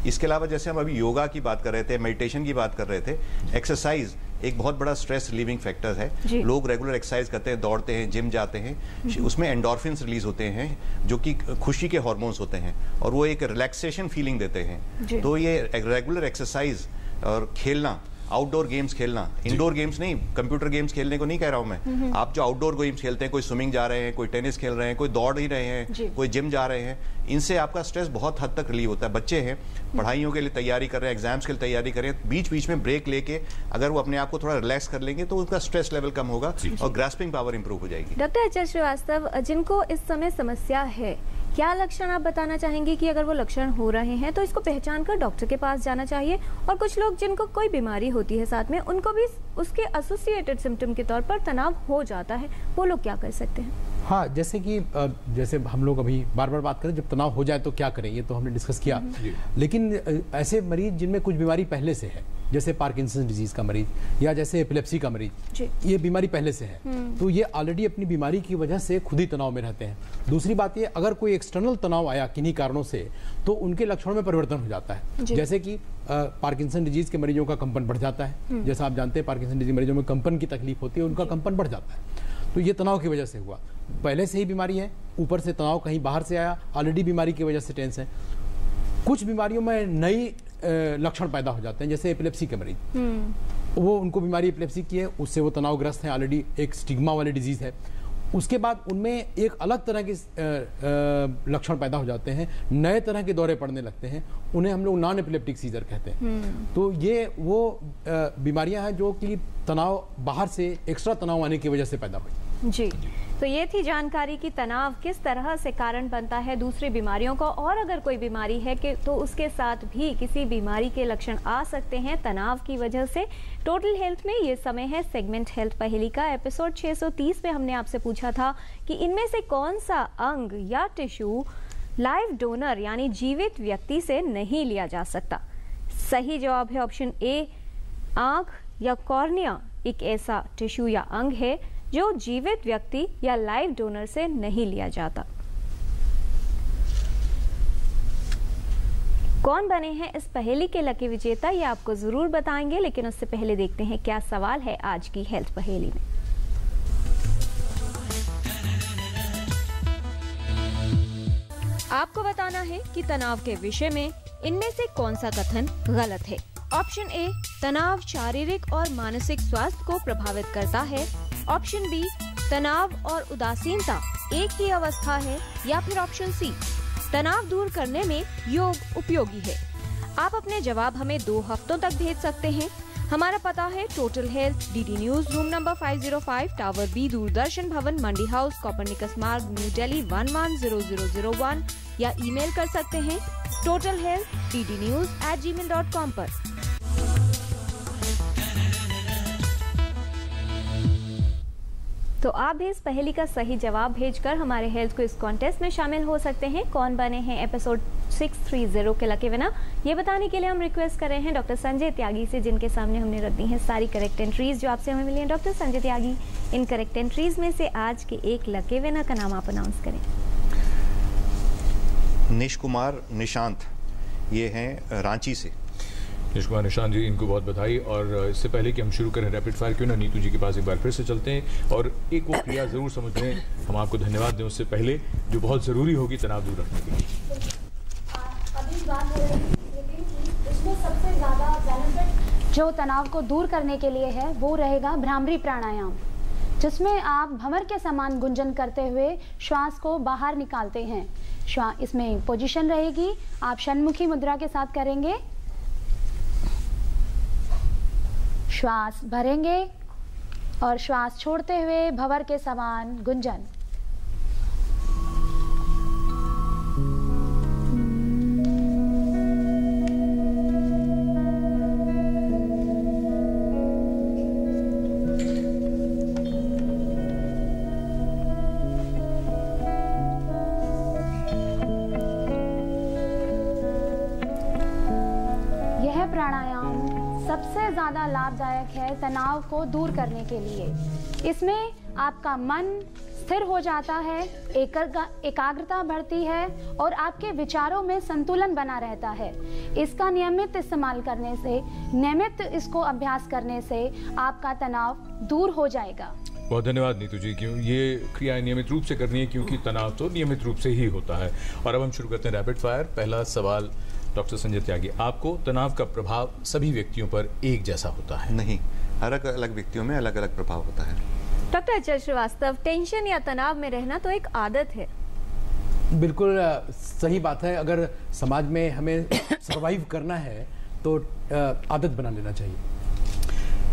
इसके अलावा जैसे हम अभी योगा की बात कर रहे थे, मेडिटेशन की बात कर रहे थे, एक्सरसाइज एक बहुत बड़ा स्ट्रेस रिलीविंग फैक्टर है। लोग रेगुलर एक्सरसाइज करते हैं, दौड़ते हैं, जिम जाते हैं, उसमें एंडोर्फिन्स रिलीज होते हैं जो कि खुशी के हार्मोन्स होते हैं, और वो एक रिलैक्सेशन फीलिंग देते हैं। तो ये रेगुलर एक्सरसाइज और खेलना, आउटडोर गेम्स खेलना, इंडोर गेम्स नहीं, कंप्यूटर गेम्स खेलने को नहीं कह रहा हूं मैं, आप जो आउटडोर गेम्स खेलते हैं, कोई स्विमिंग जा रहे हैं, कोई टेनिस खेल रहे हैं, कोई दौड़ ही रहे हैं, कोई जिम जा रहे हैं, इनसे आपका स्ट्रेस बहुत हद तक रिलीव होता है। बच्चे हैं, पढ़ाइयों के लिए तैयारी कर रहे हैं, एग्जाम्स के लिए तैयारी कर रहे हैं, बीच बीच में ब्रेक लेके अगर वो अपने आप को थोड़ा रिलैक्स कर लेंगे तो उनका स्ट्रेस लेवल कम होगा और ग्रास्पिंग पावर इंप्रूव हो जाएगी। डॉक्टर एच एस श्रीवास्तव, जिनको इस समय समस्या है, क्या लक्षण आप बताना चाहेंगे कि अगर वो लक्षण हो रहे हैं तो इसको पहचान कर डॉक्टर के पास जाना चाहिए, और कुछ लोग जिनको कोई बीमारी होती है साथ में, उनको भी उसके एसोसिएटेड सिम्टम के तौर पर तनाव हो जाता है, वो लोग क्या कर सकते हैं? हाँ, जैसे कि जैसे हम लोग अभी बार बार बात करें, जब तनाव हो जाए तो क्या करें, ये तो हमने डिस्कस किया। लेकिन ऐसे मरीज जिनमें कुछ बीमारी पहले से है, जैसे पार्किंसन डिजीज का मरीज या जैसे एपिलेप्सी का मरीज, ये बीमारी पहले से है, तो ये ऑलरेडी अपनी बीमारी की वजह से खुद ही तनाव में रहते हैं। दूसरी बात ये, अगर कोई एक्सटर्नल तनाव आया किन्हीं कारणों से, तो उनके लक्षणों में परिवर्तन हो जाता है। जैसे कि पार्किंसन डिजीज के मरीजों का कंपन बढ़ जाता है, जैसा आप जानते हैं पार्किंसन डिजीज मरीजों में कंपन की तकलीफ होती है, उनका कंपन बढ़ जाता है। तो ये तनाव की वजह से हुआ, पहले से ही बीमारी है, ऊपर से तनाव कहीं बाहर से आया, ऑलरेडी बीमारी की वजह से टेंस है। कुछ बीमारियों में नई लक्षण पैदा हो जाते हैं, जैसे एपिलेप्सी के मरीज, वो उनको बीमारी एपिलेप्सी की है, उससे वो तनावग्रस्त है, ऑलरेडी एक स्टिग्मा वाली डिजीज है। उसके बाद उनमें एक अलग तरह के लक्षण पैदा हो जाते हैं, नए तरह के दौरे पड़ने लगते हैं, उन्हें हम लोग नॉन एपिलेप्टिक सीजर कहते हैं। तो ये वो बीमारियां हैं जो कि तनाव बाहर से एक्स्ट्रा तनाव आने की वजह से पैदा हुई। जी, तो ये थी जानकारी कि तनाव किस तरह से कारण बनता है दूसरी बीमारियों का, और अगर कोई बीमारी है कि तो उसके साथ भी किसी बीमारी के लक्षण आ सकते हैं तनाव की वजह से। टोटल हेल्थ में ये समय है सेगमेंट हेल्थ पहेली का। एपिसोड 630 में हमने आपसे पूछा था कि इनमें से कौन सा अंग या टिश्यू लाइव डोनर यानी जीवित व्यक्ति से नहीं लिया जा सकता। सही जवाब है ऑप्शन ए, आंख या कॉर्निया एक ऐसा टिश्यू या अंग है जो जीवित व्यक्ति या लाइव डोनर से नहीं लिया जाता। कौन बने हैं इस पहेली के लकी विजेता, ये आपको जरूर बताएंगे, लेकिन उससे पहले देखते हैं क्या सवाल है आज की हेल्थ पहेली में। आपको बताना है कि तनाव के विषय में इनमें से कौन सा कथन गलत है। ऑप्शन ए, तनाव शारीरिक और मानसिक स्वास्थ्य को प्रभावित करता है। ऑप्शन बी, तनाव और उदासीनता एक ही अवस्था है। या फिर ऑप्शन सी, तनाव दूर करने में योग उपयोगी है। आप अपने जवाब हमें 2 हफ्तों तक भेज सकते हैं। हमारा पता है total health, DD news, room number 505, tower B, Doordarshan Bhavan, Mandi House, Copernicus Marg, new Delhi 110001, या ईमेल कर सकते हैं totalhealth@gmail.com पर। तो आप भी इस पहेली का सही जवाब भेजकर हमारे हेल्थ को इस कॉन्टेस्ट में शामिल हो सकते हैं। कौन बने हैं एपिसोड 630 के लकी विनर, ये बताने के लिए हम रिक्वेस्ट कर रहे हैं डॉक्टर संजय त्यागी से, जिनके सामने हमने रख दी हैं सारी करेक्ट एंट्रीज जो आपसे हमें मिली हैं। Doctor Sanjay Tyagi, in correct entries में से आज के एक लकी विनर का नाम आप अनाउंस करें। निश कुमार निशांत, ये हैं रांची से। निश कुमार निशांत जी, इनको बहुत बधाई। और इससे पहले कि हम शुरू करें रैपिड फायर, क्यों ना नीतू जी के पास एक बार फिर से चलते हैं और एक वो क्रिया जरूर समझ लें। हम आपको धन्यवाद दें उससे पहले, जो बहुत ज़रूरी होगी तनाव दूर रखने के लिए। अभी बात हो रही है, लेकिन इसमें सबसे ज़्यादा बेनिफिट जो तनाव को दूर करने के लिए है वो रहेगा भ्रामरी प्राणायाम, जिसमें आप भंवर के समान गुंजन करते हुए श्वास को बाहर निकालते हैं। इसमें पोजीशन रहेगी, आप षण्मुखी मुद्रा के साथ करेंगे, श्वास भरेंगे और श्वास छोड़ते हुए भंवर के समान गुंजन। प्राणायाम सबसे ज़्यादा लाभदायक है तनाव को दूर करने के लिए। इसमें आपका मन स्थिर हो जाता है, एकाग्रता बढ़ती है और आपके विचारों में संतुलन बना रहता है। इसका नियमित इस्तेमाल करने से, नियमित इसको अभ्यास करने से आपका तनाव दूर हो जाएगा। बहुत धन्यवाद नीतू जी। क्यों ये क्रियाएं नियमित रूप से करनी है, क्योंकि तनाव तो नियमित रूप से ही होता है। और अब हम शुरू करते हैं रैपिड फायर। पहला सवाल डॉक्टर संजय त्यागी, आपको तनाव का प्रभाव सभी व्यक्तियों पर एक जैसा होता है? नहीं, अलग अलग व्यक्तियों में अलग अलग प्रभाव होता है। डॉक्टर अचल श्रीवास्तव, टेंशन या तनाव में रहना तो एक आदत है। बिल्कुल सही बात है। अगर समाज में हमें सर्वाइव करना है तो आदत बना लेना चाहिए।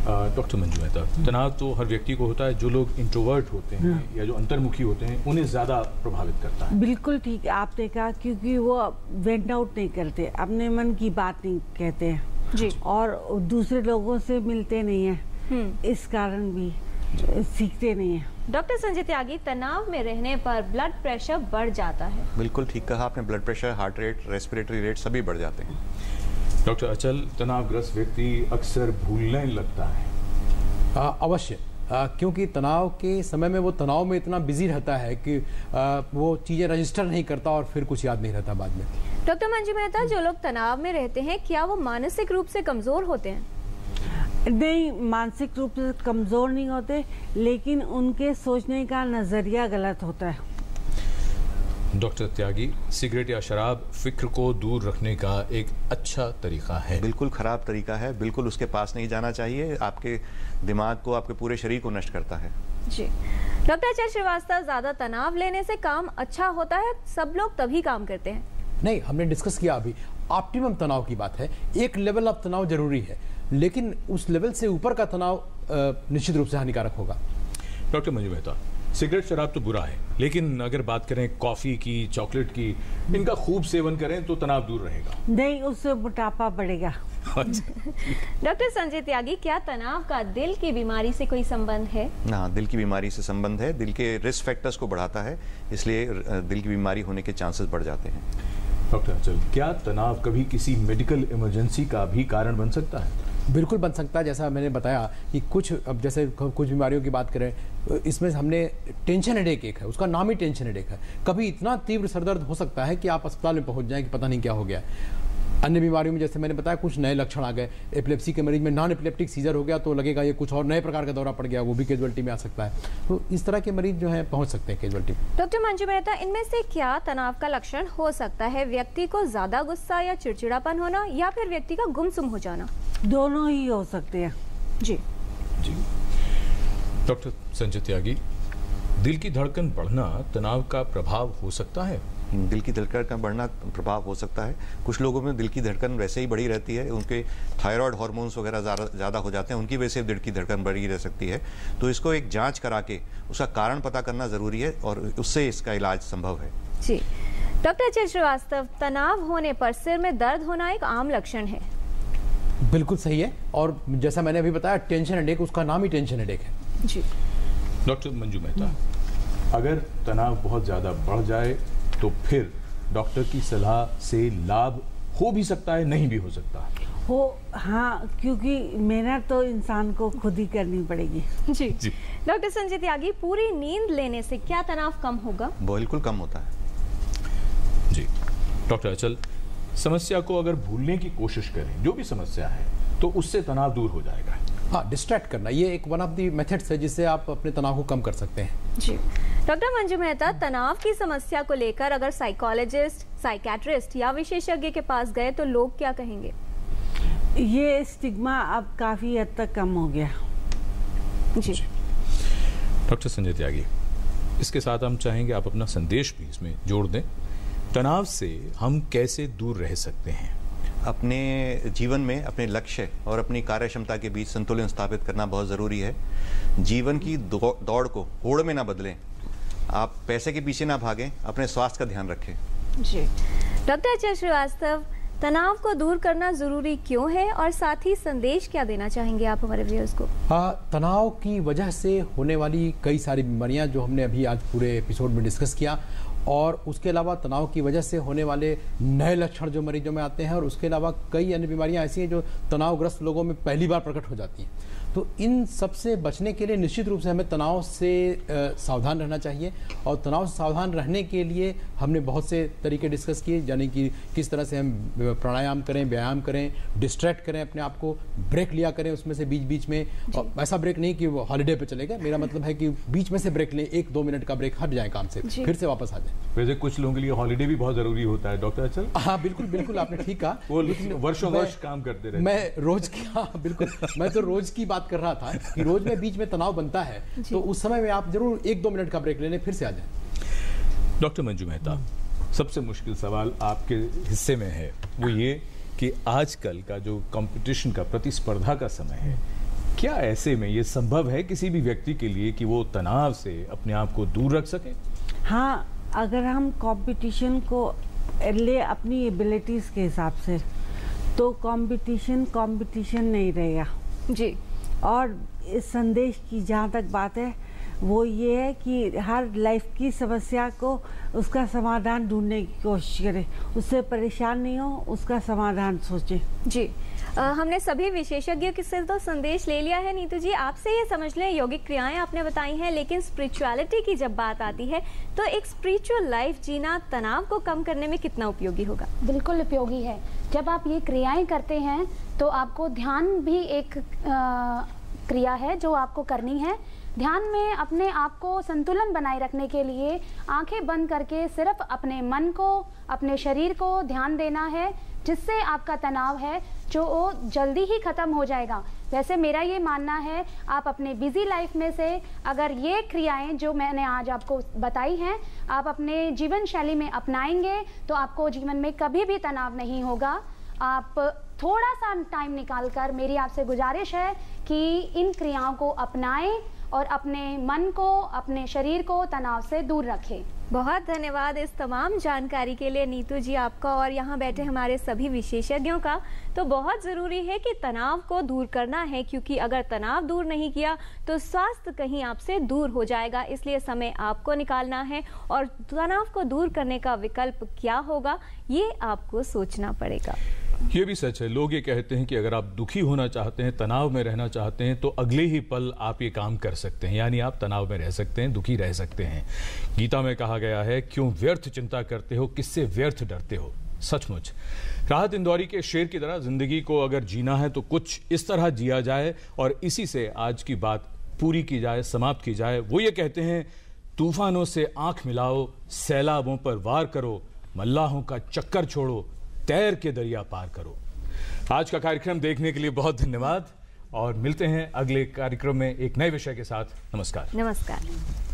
डॉक्टर मंजू मेहता, तनाव तो हर व्यक्ति को होता है। जो लोग इंट्रोवर्ट होते हैं या जो अंतर्मुखी होते हैं उन्हें ज़्यादा प्रभावित करता है। बिल्कुल ठीक आपने कहा, क्योंकि वो वेंट आउट नहीं करते, अपने मन की बात नहीं कहते हैं जी, और दूसरे लोगों से मिलते नहीं हैं, इस कारण भी सीखते नहीं हैं। डॉक्टर संजय त्यागी, तनाव में रहने पर ब्लड प्रेशर बढ़ जाता है। बिल्कुल ठीक कहा आपने, blood pressure, heart rate, respiratory rate सभी बढ़ जाते हैं। डॉक्टर अचल, तनावग्रस्त व्यक्ति अक्सर भूलने लगता है। अवश्य, क्योंकि तनाव के समय में वो तनाव में इतना बिजी रहता है कि वो चीज़ें रजिस्टर नहीं करता और फिर कुछ याद नहीं रहता बाद में। डॉक्टर मंजू मेहता, जो लोग तनाव में रहते हैं क्या वो मानसिक रूप से कमजोर होते हैं? नहीं, मानसिक रूप से कमजोर नहीं होते, लेकिन उनके सोचने का नजरिया गलत होता है। डॉक्टर त्यागी, सिगरेट या शराब फिक्र को दूर रखने का एक अच्छा तरीका है? बिल्कुल खराब तरीका है, बिल्कुल उसके पास नहीं जाना चाहिए। आपके दिमाग को, आपके पूरे शरीर को नष्ट करता है। जी। डॉक्टर अचल श्रीवास्तव, ज्यादा तनाव लेने से काम अच्छा होता है? सब लोग तभी काम करते हैं? नहीं, हमने डिस्कस किया अभी, ऑप्टिमम तनाव की बात है। एक लेवल ऑफ तनाव जरूरी है, लेकिन उस लेवल से ऊपर का तनाव निश्चित रूप से हानिकारक होगा। डॉक्टर मंजू मेहता, सिगरेट शराब तो बुरा है, लेकिन अगर बात करें कॉफी की, चॉकलेट की, इनका खूब सेवन करें तो तनाव दूर रहेगा? नहीं, उससे मोटापा बढ़ेगा। डॉक्टर संजय त्यागी, क्या तनाव का दिल की बीमारी से कोई संबंध है? हाँ, दिल की बीमारी से संबंध है। दिल के रिस्क फैक्टर्स को बढ़ाता है, इसलिए दिल की बीमारी होने के चांसेस बढ़ जाते हैं। डॉक्टर अचल, क्या तनाव कभी किसी मेडिकल इमरजेंसी का भी कारण बन सकता है? बिल्कुल बन सकता है। जैसा मैंने बताया कि अब जैसे कुछ बीमारियों की बात करें, इसमें हमने टेंशन हेडेक एक है, उसका नाम ही टेंशन हेडेक है। कभी इतना तीव्र सरदर्द हो सकता है कि आप अस्पताल में पहुंच जाएं कि पता नहीं क्या हो गया। अन्य बीमारियों में जैसे मैंने बताया कुछ नए लक्षण आ गए। एपिलेप्सी के मरीज में नॉन एपिलेप्टिक सीजर हो गया तो लगेगा ये कुछ और नए प्रकार का दौरा पड़ गया, वो भी कैजुअलिटी में आ सकता है। तो इस तरह के मरीज जो है पहुंच सकते हैं कैजुअलिटी में। डॉक्टर मंजू मेहता, इनमें से क्या तनाव का लक्षण हो सकता है? व्यक्ति को ज्यादा गुस्सा या चिड़चिड़ापन होना या फिर व्यक्ति का गुमसुम हो जाना? दोनों ही हो सकते हैं। जी जी। डॉक्टर संजय त्यागी, दिल की धड़कन बढ़ना तनाव का प्रभाव हो सकता है? दिल की धड़कन का बढ़ना प्रभाव हो सकता है। कुछ लोगों में दिल की धड़कन वैसे ही बढ़ी रहती है, उनके थायराइड हार्मोन्स वगैरह ज़्यादा हो जाते हैं, उनकी वजह से दिल की धड़कन बढ़ी रह सकती है। तो इसको एक जांच करा के उसका कारण पता करना ज़रूरी है और उससे इसका इलाज संभव है। जी। डॉक्टर अचल श्रीवास्तव, तनाव होने पर सिर में दर्द होना एक आम लक्षण है? बिल्कुल सही है, और जैसा मैंने अभी बताया टेंशन हेडेक, उसका नाम ही टेंशन हेडेक है। जी। डॉक्टर मंजू मेहता, अगर तनाव बहुत ज़्यादा बढ़ जाए तो फिर डॉक्टर की सलाह से लाभ हो भी सकता है, नहीं भी हो सकता हो। हाँ, क्योंकि मेहनत तो इंसान को खुद ही करनी पड़ेगी। जी। डॉक्टर संजय त्यागी, पूरी नींद लेने से क्या तनाव कम होगा? बिल्कुल कम होता है। जी। डॉक्टर अचल, समस्या को अगर भूलने की कोशिश करें, जो भी समस्या है, तो उससे तनाव दूर हो जाएगा? हाँ, डिस्ट्रैक्ट करना ये एक वन ऑफ दी मेथड्स है जिससे आप अपने तनाव को कम कर सकते हैं। जी। डॉक्टर मंजू मेहता, तनाव की समस्या को लेकर अगर साइकोलॉजिस्ट, साइकियाट्रिस्ट या विशेषज्ञ के पास गए तो लोग क्या कहेंगे? ये स्टिग्मा अब काफी हद तक कम हो गया। जी। डॉक्टर संजय त्यागी, इसके साथ हम चाहेंगे आप अपना संदेश भी इसमें जोड़ दें। तनाव से हम कैसे दूर रह सकते हैं? अपने जीवन में अपने लक्ष्य और अपनी कार्य क्षमता के बीच संतुलन स्थापित करना बहुत ज़रूरी है। जीवन की दौड़ को होड़ में ना बदलें, आप पैसे के पीछे ना भागें, अपने स्वास्थ्य का ध्यान रखें। जी। डॉक्टर अचल श्रीवास्तव, तनाव को दूर करना जरूरी क्यों है और साथ ही संदेश क्या देना चाहेंगे आप हमारे व्यूअर्स को? तनाव की वजह से होने वाली कई सारी बीमारियां जो हमने अभी आज पूरे एपिसोड में डिस्कस किया, और उसके अलावा तनाव की वजह से होने वाले नए लक्षण जो मरीजों में आते हैं, और उसके अलावा कई अन्य बीमारियां ऐसी हैं जो तनावग्रस्त लोगों में पहली बार प्रकट हो जाती हैं। तो इन सब से बचने के लिए निश्चित रूप से हमें तनाव से सावधान रहना चाहिए, और तनाव से सावधान रहने के लिए हमने बहुत से तरीके डिस्कस किए, यानी कि किस तरह से हम प्राणायाम करें, व्यायाम करें, डिस्ट्रैक्ट करें अपने आप को, ब्रेक लिया करें उसमें से बीच बीच में। और ऐसा ब्रेक नहीं कि वो हॉलीडे पे चले गए, मेरा मतलब है कि बीच में से ब्रेक लें, 1-2 मिनट का ब्रेक, हट जाए काम से, फिर से वापस आ जाए। वैसे कुछ लोगों के लिए हॉलीडे भी बहुत जरूरी होता है डॉक्टर अचल। हाँ बिल्कुल बिल्कुल, आपने ठीक कहा। वो वर्षों वर्ष काम करते रहते। मैं रोज की, हाँ बिल्कुल, मैं तो रोज की बात कर रहा था कि रोज में बीच में तनाव बनता है, तो उस समय में आप जरूर 1-2 मिनट का ब्रेक ले लें, फिर से आ जाए। डॉक्टर मंजू मेहता, सबसे मुश्किल सवाल आपके हिस्से में है, वो ये कि आजकल का जो कंपटीशन का, प्रतिस्पर्धा का समय है, क्या ऐसे में ये संभव है किसी भी व्यक्ति के लिए कि वो तनाव से अपने आप को दूर रख सके? हाँ, अगर हम कंपटीशन को ले अपनी एबिलिटीज के हिसाब से, तो कंपटीशन नहीं रहेगा जी। और इस संदेश की जहाँ तक बात है, वो ये है कि हर लाइफ की समस्या को उसका समाधान ढूंढने की कोशिश करें, उससे परेशान नहीं हो, उसका समाधान सोचें। जी, हमने सभी विशेषज्ञों से तो संदेश ले लिया है। नीतू जी, आपसे ये समझ लें, यौगिक क्रियाएं आपने बताई हैं, लेकिन स्पिरिचुअलिटी की जब बात आती है तो एक स्पिरिचुअल लाइफ जीना तनाव को कम करने में कितना उपयोगी होगा? बिल्कुल उपयोगी है। जब आप ये क्रियाएं करते हैं तो आपको ध्यान भी एक क्रिया है जो आपको करनी है। ध्यान में अपने आप को संतुलन बनाए रखने के लिए आंखें बंद करके सिर्फ अपने मन को, अपने शरीर को ध्यान देना है, जिससे आपका तनाव है जो वो जल्दी ही ख़त्म हो जाएगा। वैसे मेरा ये मानना है, आप अपने बिजी लाइफ में से अगर ये क्रियाएं जो मैंने आज आपको बताई हैं, आप अपने जीवन शैली में अपनाएंगे तो आपको जीवन में कभी भी तनाव नहीं होगा। आप थोड़ा सा टाइम निकालकर, मेरी आपसे गुजारिश है कि इन क्रियाओं को अपनाएं और अपने मन को, अपने शरीर को तनाव से दूर रखें। बहुत धन्यवाद इस तमाम जानकारी के लिए नीतू जी आपका, और यहाँ बैठे हमारे सभी विशेषज्ञों का। तो बहुत ज़रूरी है कि तनाव को दूर करना है, क्योंकि अगर तनाव दूर नहीं किया तो स्वास्थ्य कहीं आपसे दूर हो जाएगा। इसलिए समय आपको निकालना है, और तनाव को दूर करने का विकल्प क्या होगा ये आपको सोचना पड़ेगा। ये भी सच है, लोग ये कहते हैं कि अगर आप दुखी होना चाहते हैं, तनाव में रहना चाहते हैं, तो अगले ही पल आप ये काम कर सकते हैं, यानी आप तनाव में रह सकते हैं, दुखी रह सकते हैं। गीता में कहा गया है, क्यों व्यर्थ चिंता करते हो, किससे व्यर्थ डरते हो। सचमुच राहत इंदौरी के शेर की तरह जिंदगी को अगर जीना है तो कुछ इस तरह जिया जाए, और इसी से आज की बात पूरी की जाए, समाप्त की जाए। वो ये कहते हैं, तूफानों से आंख मिलाओ, सैलाबों पर वार करो, मल्लाहों का चक्कर छोड़ो, तैर के दरिया पार करो। आज का कार्यक्रम देखने के लिए बहुत धन्यवाद, और मिलते हैं अगले कार्यक्रम में एक नए विषय के साथ। नमस्कार। नमस्कार।